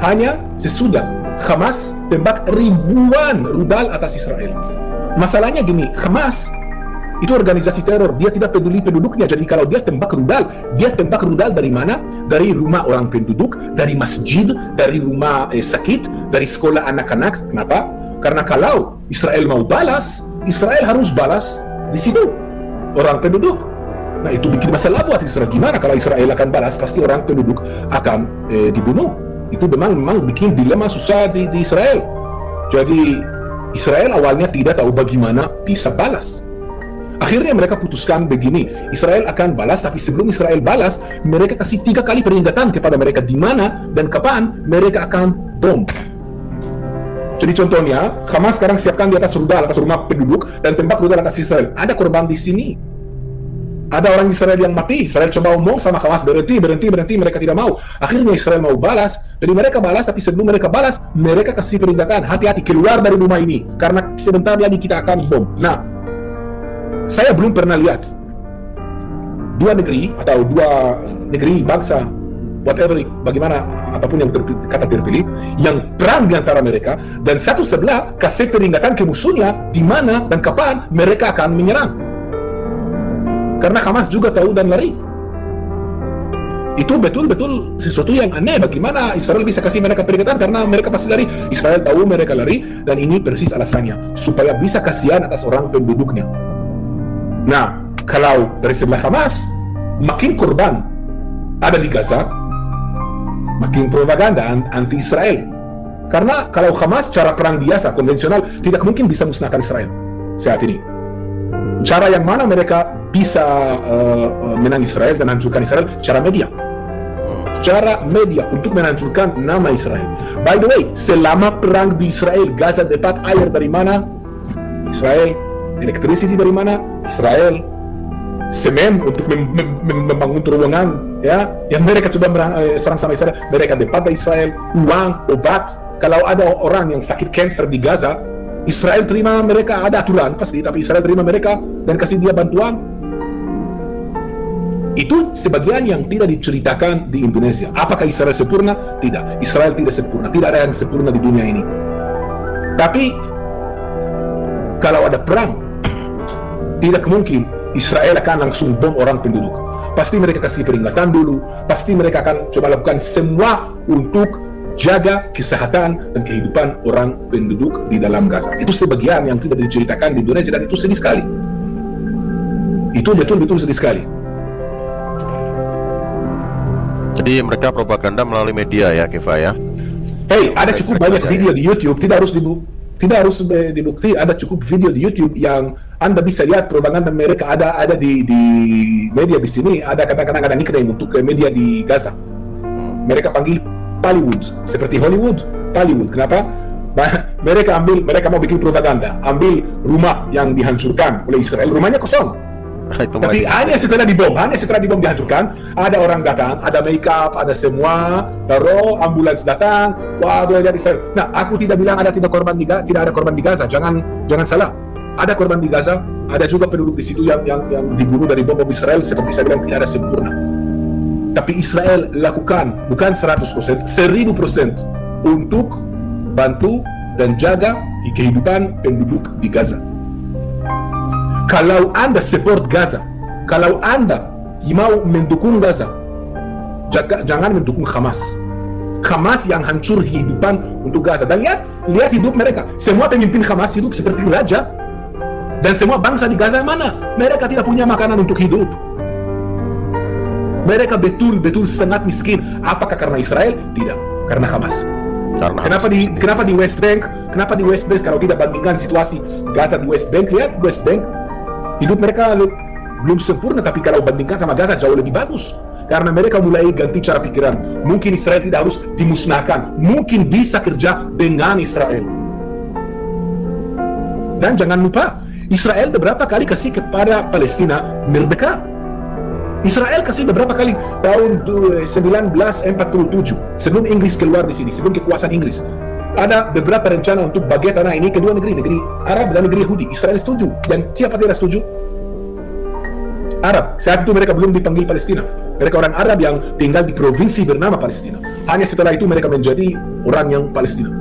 hanya sesudah Hamas tembak ribuan rudal atas Israel. Masalahnya gini, Hamas itu organisasi teror, dia tidak peduli penduduknya. Jadi kalau dia tembak rudal dari mana? Dari rumah orang penduduk, dari masjid, dari rumah sakit, dari sekolah anak-anak. Kenapa? Karena kalau Israel mau balas, Israel harus balas di situ orang penduduk. Nah, itu bikin masalah buat Israel. Gimana kalau Israel akan balas, pasti orang penduduk akan dibunuh. Itu memang bikin dilema susah di Israel. Jadi Israel awalnya tidak tahu bagaimana bisa balas. Akhirnya mereka putuskan begini, Israel akan balas, tapi sebelum Israel balas, mereka kasih 3 kali peringatan kepada mereka di mana dan kapan mereka akan bom. Jadi contohnya, Hamas sekarang siapkan di atas rumah penduduk dan tembak rudal atas Israel. Ada korban di sini. Ada orang Israel yang mati. Israel coba ngomong sama Hamas, berhenti, mereka tidak mau. Akhirnya Israel mau balas, jadi mereka balas, tapi sebelum mereka balas, mereka kasih peringatan, hati-hati keluar dari rumah ini, karena sebentar lagi kita akan bom. Nah, saya belum pernah lihat dua negeri atau dua negeri bangsa, whatever, bagaimana apapun yang kata terpilih, yang perang di antara mereka dan satu sebelah kasih peringatan ke musuhnya di mana dan kapan mereka akan menyerang. Karena Hamas juga tahu dan lari. Itu betul-betul sesuatu yang aneh. Bagaimana Israel bisa kasih mereka peringatan? Karena mereka pasti lari. Israel tahu mereka lari, dan ini persis alasannya, supaya bisa kasihan atas orang penduduknya. Nah, kalau dari sebelah Hamas, makin korban ada di Gaza, makin propaganda anti-Israel. Karena kalau Hamas cara perang biasa, konvensional, tidak mungkin bisa musnahkan Israel saat ini. Cara yang mana mereka bisa menang Israel dan hancurkan Israel? Cara media. Cara media untuk menghancurkan nama Israel. By the way, selama perang di Israel, Gaza dapat air dari mana? Israel. Electricity dari mana? Israel. Semen untuk membangun terowongan, ya, yang mereka coba serang sama Israel, mereka dapat dari Israel. Uang, obat. Kalau ada orang yang sakit kanker di Gaza, Israel terima mereka, ada aturan pasti, tapi Israel terima mereka dan kasih dia bantuan. Itu sebagian yang tidak diceritakan di Indonesia. Apakah Israel sempurna? Tidak. Israel tidak sempurna. Tidak ada yang sempurna di dunia ini. Tapi kalau ada perang, tidak mungkin Israel akan langsung bom orang penduduk. Pasti mereka kasih peringatan dulu. Pasti mereka akan coba lakukan semua untuk jaga kesehatan dan kehidupan orang penduduk di dalam Gaza. Itu sebagian yang tidak diceritakan di Indonesia, dan itu sedih sekali. Itu betul-betul sedih sekali. Jadi mereka propaganda melalui media ya, Keva ya. Hey, ada cukup banyak video di YouTube, tidak harus dibukti. Ada cukup video di YouTube yang Anda bisa lihat propaganda mereka. Ada di media di sini. Ada kadang-kadang ada nickname untuk media di Gaza. Mereka panggil Hollywood, seperti Hollywood, Hollywood. Kenapa? Mereka mau bikin propaganda, ambil rumah yang dihancurkan oleh Israel, rumahnya kosong. Tapi hanya setelah dibom dihancurkan, ada orang datang, ada makeup, ada semua, taruh ambulans datang, waduh jadi Israel. Nah, aku tidak bilang tidak ada korban di Gaza, jangan salah. Ada korban di Gaza, ada juga penduduk di situ yang dibunuh dari bom Israel. Seperti saya bilang, tidak ada sempurna. Tapi Israel lakukan bukan 100%, 1000% untuk bantu dan jaga kehidupan penduduk di Gaza. Kalau Anda support Gaza, kalau Anda mau mendukung Gaza, jangan mendukung Hamas. Hamas yang hancur kehidupan untuk Gaza. Dan lihat hidup mereka. Semua pemimpin Hamas hidup seperti raja. Dan semua bangsa di Gaza mana? Mereka tidak punya makanan untuk hidup. Mereka betul-betul sangat miskin. Apakah karena Israel? Tidak, karena Hamas. Kenapa di West Bank? Kenapa di West Bank kalau kita bandingkan situasi Gaza di West Bank, lihat West Bank hidup mereka belum sempurna, tapi kalau bandingkan sama Gaza jauh lebih bagus. Karena mereka mulai ganti cara pikiran. Mungkin Israel tidak harus dimusnahkan. Mungkin bisa kerja dengan Israel. Dan jangan lupa, Israel beberapa kali kasih kepada Palestina merdeka. Israel kasih beberapa kali tahun 1947 sebelum Inggris keluar di sini, sebelum kekuasaan Inggris. Ada beberapa rencana untuk bagi tanah ini ke dua negeri Arab dan negeri Yahudi. Israel setuju, dan siapa tidak setuju? Arab. Saat itu mereka belum dipanggil Palestina. Mereka orang Arab yang tinggal di provinsi bernama Palestina. Hanya setelah itu mereka menjadi orang yang Palestina.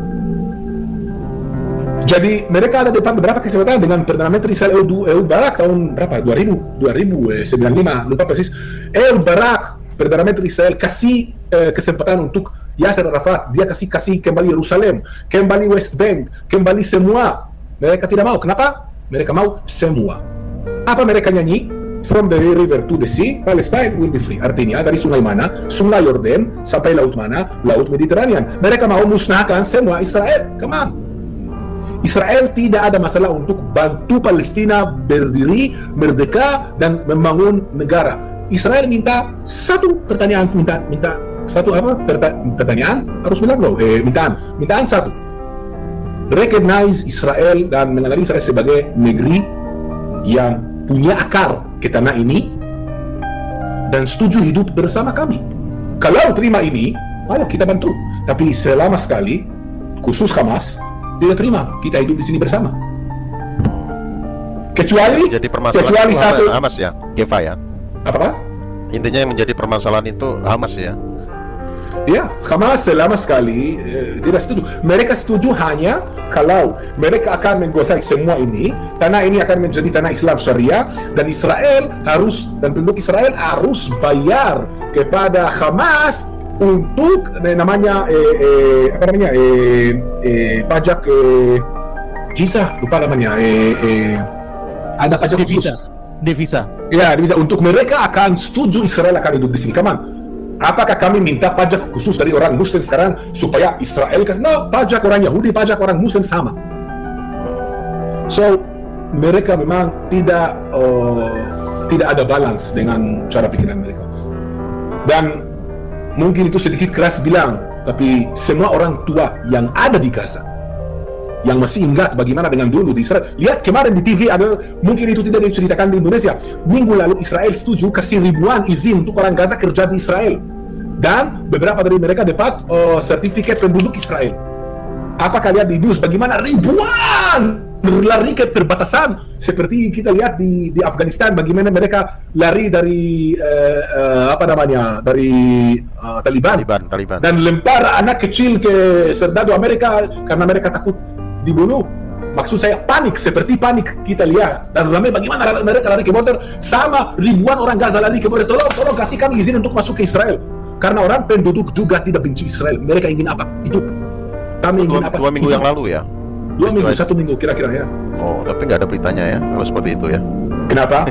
Jadi mereka ada depan beberapa kesempatan dengan Perdana Menteri Israel Ehud Barak tahun berapa? 2095, lupa persis. Ehud Barak, Perdana Menteri Israel, kasih kesempatan untuk Yasser Arafat. Dia kasih kembali Yerusalem, kembali West Bank, kembali semua. Mereka tidak mau. Kenapa? Mereka mau semua. Apa mereka nyanyi? From the river to the sea, Palestine will be free. Artinya dari sungai mana? Sungai Yordan sampai laut mana? Laut Mediterranean. Mereka mau musnahkan semua Israel. Come on. Israel tidak ada masalah untuk bantu Palestina berdiri, merdeka, dan membangun negara. Israel minta satu pertanyaan, minta satu apa? Pertanyaan harus bilang loh, mintaan satu. Recognize Israel dan mengenali Israel sebagai negeri yang punya akar ke tanah ini dan setuju hidup bersama kami. Kalau terima ini, ayo kita bantu. Tapi selama sekali, khusus Hamas tidak terima kita hidup di sini bersama. Kecuali satu Hamas ya, Geva ya. Apa? Intinya yang menjadi permasalahan itu Hamas ya. Ya, Hamas selama sekali tidak setuju. Mereka setuju hanya kalau mereka akan menguasai semua ini, tanah ini akan menjadi tanah Islam Syariah, dan Israel harus, dan penduduk Israel harus bayar kepada Hamas untuk pajak jizah, lupa namanya, ada pajak khusus. Devisa. Ya, devisa. Untuk mereka akan setuju Israel akan hidup di sini. Kaman. Apakah kami minta pajak khusus dari orang Muslim sekarang supaya Israel kasih? No, pajak orang Yahudi, pajak orang Muslim sama. So mereka memang tidak ada balance dengan cara pikiran mereka. Dan mungkin itu sedikit keras bilang, tapi semua orang tua yang ada di Gaza, yang masih ingat bagaimana dengan dulu di Israel. Lihat kemarin di TV ada, mungkin itu tidak diceritakan di Indonesia. Minggu lalu Israel setuju kasih ribuan izin untuk orang Gaza kerja di Israel. Dan beberapa dari mereka dapat sertifikat penduduk Israel. Apakah lihat di news bagaimana ribuan berlari ke perbatasan seperti kita lihat di Afghanistan, bagaimana mereka lari dari dari Taliban dan lempar anak kecil ke serdadu Amerika karena mereka takut dibunuh. Maksud saya panik, seperti panik kita lihat. Dan ramai bagaimana mereka lari ke border, sama ribuan orang Gaza lari ke border. Tolong kasih kami izin untuk masuk ke Israel. Karena orang penduduk juga tidak benci Israel. Mereka ingin apa? Hidup. Kami ingin apa? 2 minggu yang lalu ya? 2 minggu, 1 minggu kira-kira ya. Oh, tapi nggak ada beritanya ya kalau seperti itu ya? Kenapa?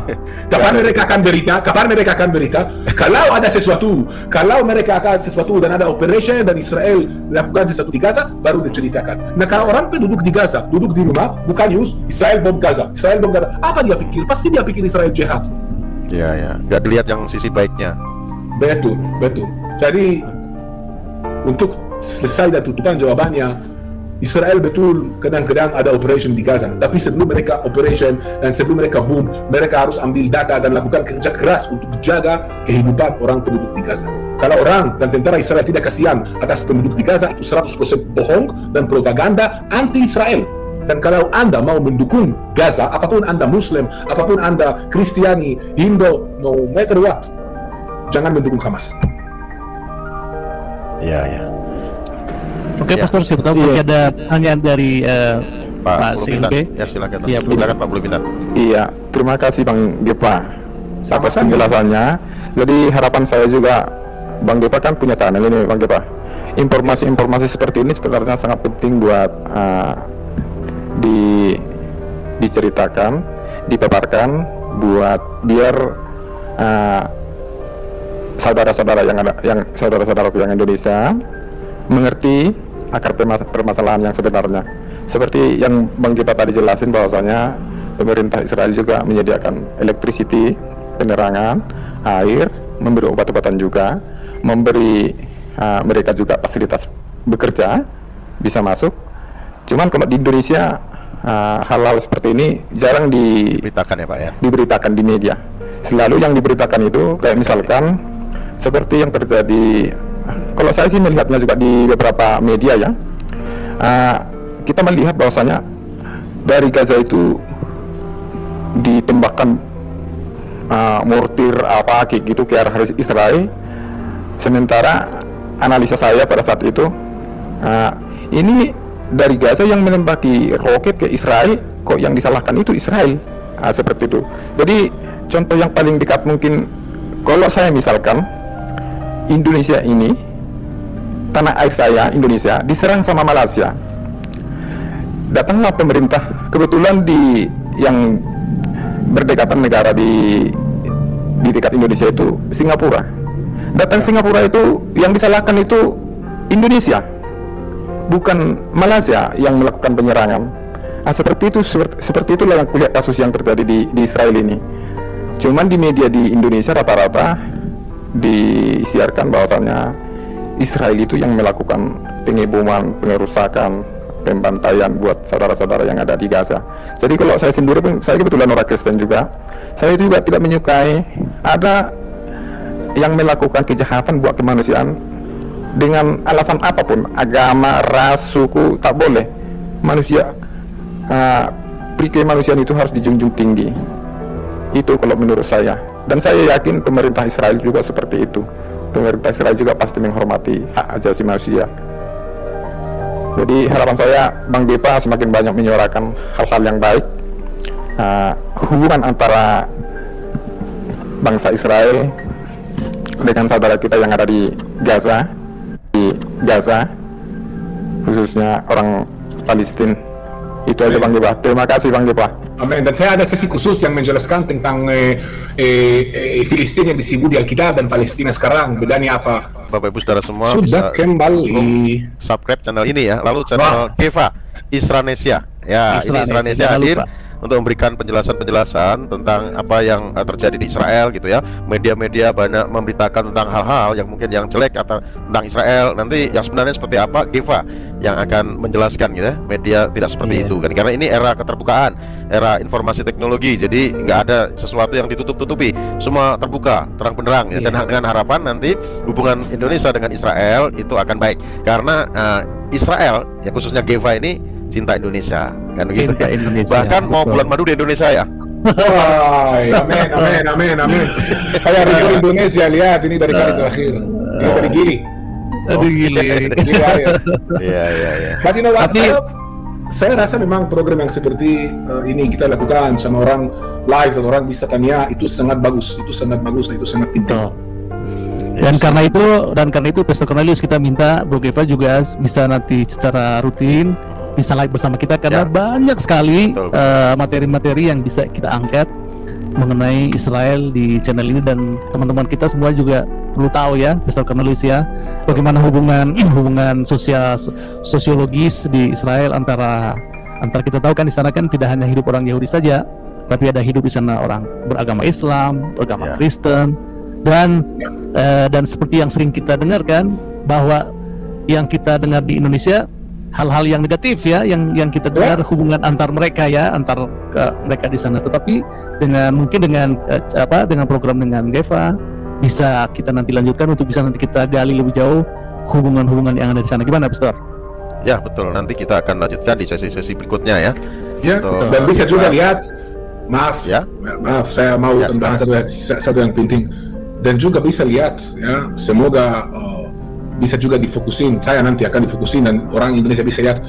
Kapan mereka akan berita? Kalau ada sesuatu, kalau mereka akan sesuatu dan ada operation dan Israel lakukan sesuatu di Gaza, baru diceritakan. Nah, kalau orang penduduk di Gaza, duduk di rumah, bukan news, Israel bom Gaza, apa dia pikir? Pasti dia pikir Israel jahat. Ya, nggak dilihat yang sisi baiknya. Betul. Jadi untuk selesai dan tutupan jawabannya, Israel betul kadang-kadang ada operation di Gaza, tapi sebelum mereka operation dan sebelum mereka boom, mereka harus ambil data dan lakukan kerja keras untuk menjaga kehidupan orang penduduk di Gaza. Kalau orang dan tentara Israel tidak kasihan atas penduduk di Gaza, itu 100% bohong dan propaganda anti-Israel. Dan kalau Anda mau mendukung Gaza, apapun Anda Muslim, apapun Anda Kristiani, Hindu, no matter what, jangan mendukung Hamas. Iya, ya. Oke, Ya. Pastor, siapa tahu masih ada pertanyaan dari Pak Bulu Bintang. Silke. Ya, silakan. Iya, Silakan Pak Bulu Bintang. Iya, terima kasih Bang Gepa atas Sama-sama. penjelasannya. Jadi harapan saya juga, Bang Gepa kan punya channel ini, Bang Gepa. Informasi-informasi seperti ini sebenarnya sangat penting buat diceritakan, dipaparkan, buat biar saudara-saudara saudara-saudaraku yang Indonesia mengerti akar permasalahan yang sebenarnya. Seperti yang Bang Gepa tadi jelasin bahwasanya pemerintah Israel juga menyediakan electricity, penerangan, air, memberi obat-obatan juga, memberi mereka juga fasilitas bekerja, bisa masuk. Cuman kalau di Indonesia hal-hal seperti ini jarang Beritakan ya Pak ya. diberitakan di media. Selalu yang diberitakan itu kayak misalkan seperti yang terjadi, kalau saya sih melihatnya juga di beberapa media ya, kita melihat bahwasanya dari Gaza itu ditembakkan mortir apa kayak gitu ke arah Israel. Sementara analisa saya pada saat itu, ini dari Gaza yang menembaki roket ke Israel, kok yang disalahkan itu Israel, seperti itu. Jadi contoh yang paling dekat mungkin, kalau saya misalkan Indonesia ini, tanah air saya Indonesia diserang sama Malaysia, datanglah pemerintah, kebetulan di yang berdekatan negara di dekat Indonesia itu Singapura. Datang Singapura itu yang disalahkan itu Indonesia, bukan Malaysia yang melakukan penyerangan. Seperti itulah yang kulihat kasus yang terjadi di Israel ini. Cuman di media di Indonesia rata-rata disiarkan bahwasannya Israel itu yang melakukan pengeboman, pengerusakan, pembantaian buat saudara-saudara yang ada di Gaza. Jadi kalau saya sendiri pun, saya kebetulan orang Kristen juga, saya juga tidak menyukai ada yang melakukan kejahatan buat kemanusiaan dengan alasan apapun, agama, ras, suku, tak boleh. Manusia, kemanusiaan itu harus dijunjung tinggi. Itu kalau menurut saya. Dan saya yakin pemerintah Israel juga seperti itu. Pemerintah Israel juga pasti menghormati hak asasi manusia. Jadi harapan saya, Bang Gepa semakin banyak menyuarakan hal-hal yang baik, hubungan antara bangsa Israel dengan saudara kita yang ada di Gaza, khususnya orang Palestina. Itu aja Bang Gepa. Terima kasih Bang Gepa. Amin. Dan saya ada sesi khusus yang menjelaskan tentang Filistin yang disebut di Alkitab dan Palestina sekarang. Bedanya apa? Bapak Ibu Saudara semua Sudah bisa kembali. subscribe channel ini ya. Lalu channel Geva Isranesia. Ya, ini Isranesia jangan hadir lupa untuk memberikan penjelasan-penjelasan tentang apa yang terjadi di Israel gitu ya. Media-media banyak memberitakan tentang hal-hal yang mungkin yang jelek atau tentang Israel. Nanti yang sebenarnya seperti apa, Geva yang akan menjelaskan gitu ya. Media tidak seperti itu kan, karena ini era keterbukaan, era informasi teknologi. Jadi nggak ada sesuatu yang ditutup-tutupi, semua terbuka, terang benderang ya. Dan dengan harapan nanti hubungan Indonesia dengan Israel itu akan baik, karena Israel ya, khususnya Geva ini cinta Indonesia kan gitu Cinta ya. Indonesia, Bahkan mau betul. bulan madu di Indonesia ya. Wah, amin. Kayak radio Indonesia, lihat ini dari kali terakhir. Ini dari Gili. Aduh gile. Gili air. Iya. But you know what? Tapi- Saya rasa memang program yang seperti ini kita lakukan sama orang live dan orang bisa tanya, itu sangat bagus, itu sangat penting. Dan karena itu Pastor Cornelius, kita minta Bro Geva juga bisa nanti secara rutin bisa live bersama kita, karena Ya. banyak sekali Betul. materi-materi yang bisa kita angkat mengenai Israel di channel ini, dan teman-teman kita semua juga perlu tahu ya, Pastor Cornelius ya, bagaimana hubungan sosiologis di Israel antara kita tahu kan di sana kan tidak hanya hidup orang Yahudi saja, tapi ada hidup di sana orang beragama Islam, beragama Ya. Kristen, dan seperti yang sering kita dengarkan bahwa yang kita dengar di Indonesia hal-hal yang negatif ya, yang kita dengar hubungan antar mereka ya, antar mereka di sana. Tetapi mungkin dengan program dengan Geva bisa kita nanti lanjutkan untuk bisa nanti kita gali lebih jauh hubungan-hubungan yang ada di sana. Gimana, Pastor? Ya betul, nanti kita akan lanjutkan di sesi-sesi berikutnya ya. Ya, Betul. dan bisa juga lihat, maaf, saya mau tambahan satu yang penting, dan juga bisa lihat ya, semoga bisa juga difokusin. Saya nanti akan difokusin dan orang Indonesia bisa lihat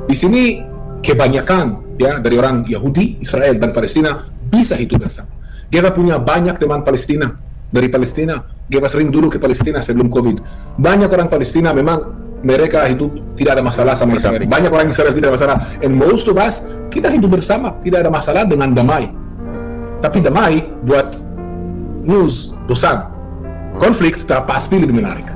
di sini kebanyakan ya dari orang Yahudi, Israel dan Palestina bisa hidup bersama. Kita punya banyak teman Palestina dari Palestina. Kita sering dulu ke Palestina sebelum COVID. Banyak orang Palestina memang mereka hidup tidak ada masalah sama Israel. Banyak orang Israel tidak ada masalah. And most of us kita hidup bersama, tidak ada masalah dengan damai. Tapi damai buat news bosan. Konflik tak pasti lebih menarik.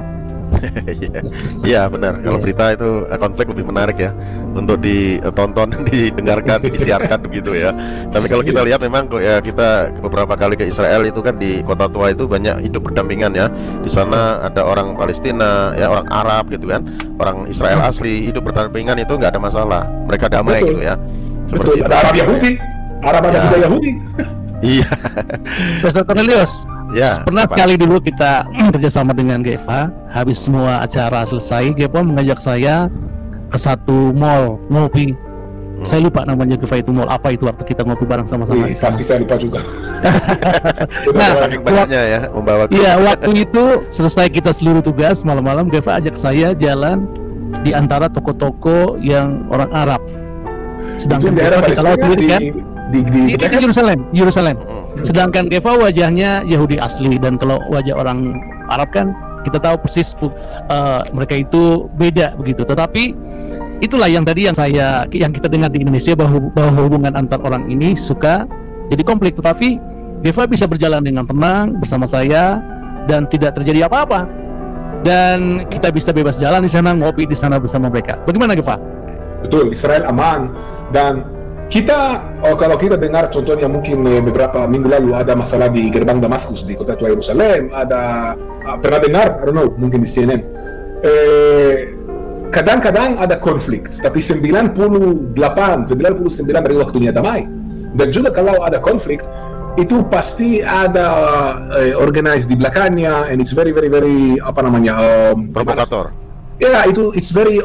Iya benar. Kalau berita itu konflik lebih menarik ya untuk ditonton, didengarkan, disiarkan begitu ya. Tapi kalau kita lihat memang ya, kita beberapa kali ke Israel itu kan di kota tua itu banyak hidup berdampingan ya. Di sana ada orang Palestina, ya orang Arab gitu kan, orang Israel asli hidup berdampingan itu nggak ada masalah. Mereka damai gitu ya. Betul. Ada Arab Yahudi, Arab ada juga Yahudi. Iya. Pastor Cornelius, Ya, pernah apa? sekali dulu kita kerjasama dengan GEVA. Habis semua acara selesai, GEVA mengajak saya ke satu mall ngopi. Saya lupa namanya GEVA itu mall apa itu waktu kita ngopi bareng sama-sama di sana. Pasti saya lupa juga. Nah, Saking banyaknya ya membawa. iya, waktu itu selesai kita seluruh tugas, malam-malam GEVA ajak saya jalan di antara toko-toko yang orang Arab. Itu Sedangkan di daerah GEVA kita lewat Palestina sendiri kan? di Itu Yerusalem. Sedangkan GEVA wajahnya Yahudi asli, dan kalau wajah orang Arab kan kita tahu persis mereka itu beda begitu. Tetapi itulah yang tadi yang kita dengar di Indonesia, bahwa hubungan antar orang ini suka jadi konflik. Tetapi GEVA bisa berjalan dengan tenang bersama saya dan tidak terjadi apa-apa. Dan kita bisa bebas jalan di sana, ngopi di sana bersama mereka. Bagaimana GEVA? Betul, Israel aman. Dan kita, kalau kita dengar contohnya mungkin beberapa minggu lalu ada masalah di gerbang Damaskus di kota tua Yerusalem. Ada pernah dengar? I don't know, mungkin di CNN. Kadang-kadang ada konflik, tapi 99 dari waktunya damai. Dan juga kalau ada konflik, itu pasti ada organized di belakangnya, and it's very Provokator. ya itu it's very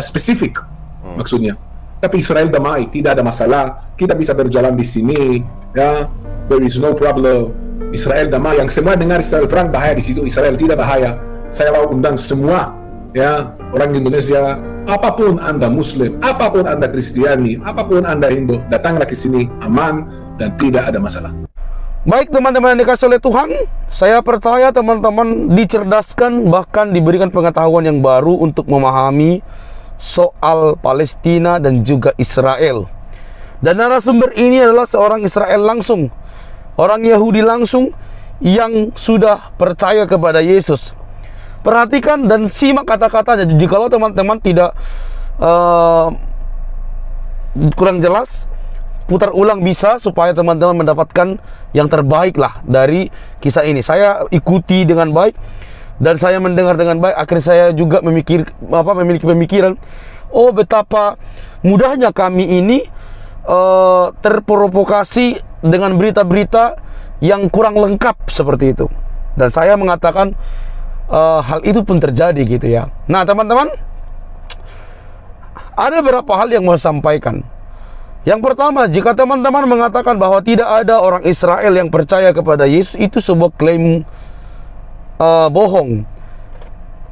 specific maksudnya. Tapi Israel damai, tidak ada masalah. Kita bisa berjalan di sini, ya. There is no problem. Israel damai. Yang semua dengar Israel perang bahaya di situ. Israel tidak bahaya. Saya mau undang semua, ya, orang Indonesia, apapun Anda Muslim, apapun Anda Kristiani, apapun Anda Hindu, datanglah ke sini aman dan tidak ada masalah. Baik teman-teman yang dikasih oleh Tuhan, saya percaya teman-teman dicerdaskan, bahkan diberikan pengetahuan yang baru untuk memahami soal Palestina dan juga Israel. Dan narasumber ini adalah seorang Israel langsung, orang Yahudi langsung yang sudah percaya kepada Yesus. Perhatikan dan simak kata-katanya. Jikalau teman-teman tidak kurang jelas, putar ulang bisa, supaya teman-teman mendapatkan yang terbaik lah dari kisah ini. Saya ikuti dengan baik dan saya mendengar dengan baik. Akhirnya saya juga memiliki pemikiran, oh betapa mudahnya kami ini terprovokasi dengan berita-berita yang kurang lengkap seperti itu. Dan saya mengatakan hal itu pun terjadi gitu ya. Nah teman-teman, ada beberapa hal yang mau saya sampaikan. Yang pertama, jika teman-teman mengatakan bahwa tidak ada orang Israel yang percaya kepada Yesus, itu sebuah klaim bohong.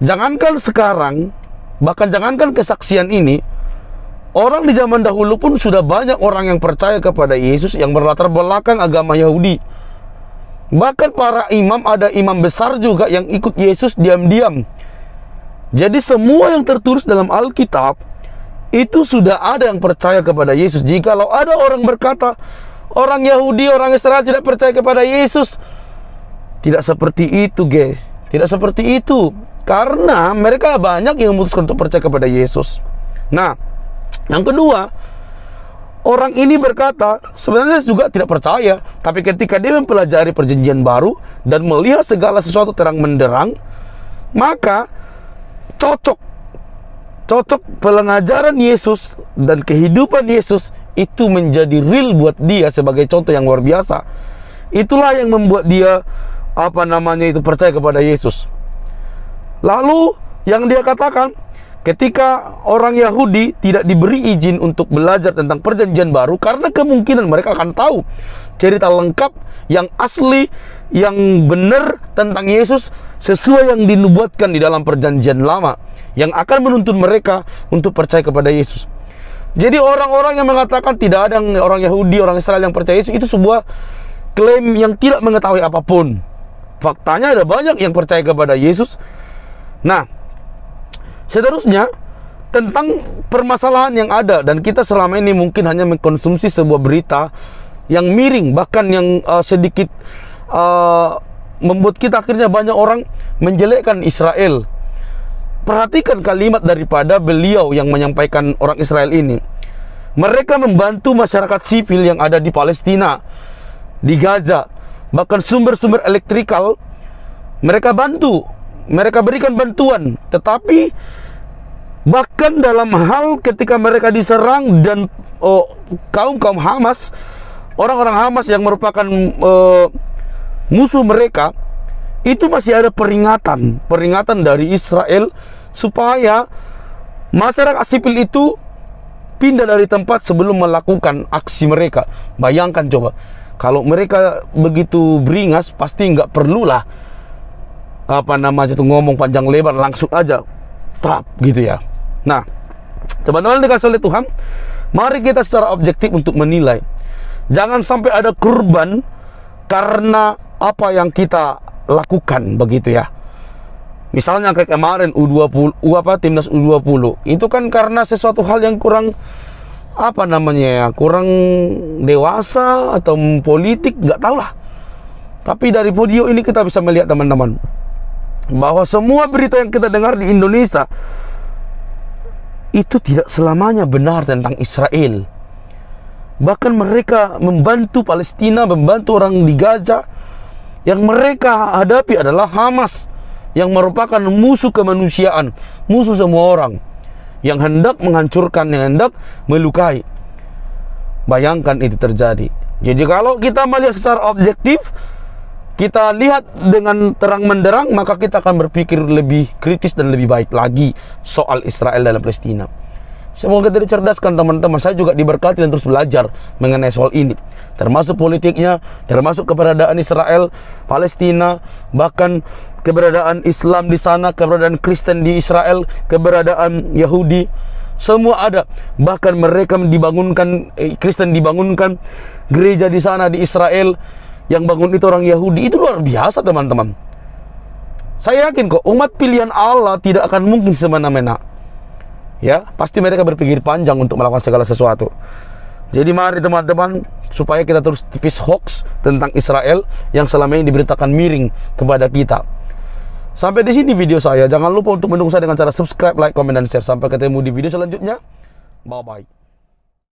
Jangankan sekarang, bahkan jangankan kesaksian ini, orang di zaman dahulu pun sudah banyak orang yang percaya kepada Yesus yang berlatar belakang agama Yahudi. Bahkan para imam, ada imam besar juga yang ikut Yesus diam-diam. Jadi semua yang tertulis dalam Alkitab itu sudah ada yang percaya kepada Yesus. Jikalau ada orang berkata orang Yahudi, orang Israel tidak percaya kepada Yesus, tidak seperti itu, guys. Tidak seperti itu. Karena mereka banyak yang memutuskan untuk percaya kepada Yesus. Nah, yang kedua, orang ini berkata, sebenarnya juga tidak percaya, tapi ketika dia mempelajari perjanjian baru dan melihat segala sesuatu terang menderang, maka cocok pengajaran Yesus dan kehidupan Yesus itu menjadi real buat dia sebagai contoh yang luar biasa. Itulah yang membuat dia percaya kepada Yesus. Lalu yang dia katakan, ketika orang Yahudi tidak diberi izin untuk belajar tentang perjanjian baru, karena kemungkinan mereka akan tahu cerita lengkap yang asli, yang benar tentang Yesus sesuai yang dinubuatkan di dalam perjanjian lama, yang akan menuntun mereka untuk percaya kepada Yesus. Jadi orang-orang yang mengatakan tidak ada orang Yahudi, orang Israel yang percaya Yesus, itu sebuah klaim yang tidak mengetahui apapun. Faktanya ada banyak yang percaya kepada Yesus. Nah, seterusnya tentang permasalahan yang ada, dan kita selama ini mungkin hanya mengkonsumsi sebuah berita yang miring, bahkan yang sedikit membuat kita akhirnya banyak orang menjelekkan Israel. Perhatikan kalimat daripada beliau yang menyampaikan orang Israel ini. Mereka membantu masyarakat sipil yang ada di Palestina, di Gaza. Bahkan sumber-sumber elektrikal mereka bantu, mereka berikan bantuan. Tetapi bahkan dalam hal ketika mereka diserang dan kaum Hamas, orang-orang Hamas yang merupakan musuh mereka, itu masih ada peringatan dari Israel supaya masyarakat sipil itu pindah dari tempat sebelum melakukan aksi mereka. Bayangkan coba, kalau mereka begitu beringas, pasti nggak perlulah ngomong panjang lebar, langsung aja tap gitu ya. Nah, teman-teman dikasih oleh Tuhan, mari kita secara objektif untuk menilai. Jangan sampai ada korban karena apa yang kita lakukan, begitu ya. Misalnya kayak kemarin timnas U20, itu kan karena sesuatu hal yang kurang kurang dewasa atau politik, nggak tahu lah. Tapi dari video ini kita bisa melihat teman-teman, bahwa semua berita yang kita dengar di Indonesia itu tidak selamanya benar tentang Israel. Bahkan mereka membantu Palestina, membantu orang di Gaza. Yang mereka hadapi adalah Hamas, yang merupakan musuh kemanusiaan, musuh semua orang, yang hendak menghancurkan, yang hendak melukai. Bayangkan itu terjadi. Jadi kalau kita melihat secara objektif, kita lihat dengan terang menderang, maka kita akan berpikir lebih kritis dan lebih baik lagi soal Israel dan Palestina. Semoga kita dicerdaskan teman-teman. Saya juga diberkati dan terus belajar mengenai soal ini, termasuk politiknya, termasuk keberadaan Israel, Palestina, bahkan keberadaan Islam di sana, keberadaan Kristen di Israel, keberadaan Yahudi, semua ada. Bahkan mereka dibangunkan, Kristen dibangunkan gereja di sana di Israel, yang bangun itu orang Yahudi. Itu luar biasa teman-teman. Saya yakin kok umat pilihan Allah tidak akan mungkin semena-mena. Ya, pasti mereka berpikir panjang untuk melakukan segala sesuatu. Jadi mari teman-teman, supaya kita terus tipis hoax tentang Israel yang selama ini diberitakan miring kepada kita. Sampai di sini video saya. Jangan lupa untuk mendukung saya dengan cara subscribe, like, comment, dan share. Sampai ketemu di video selanjutnya. Bye-bye.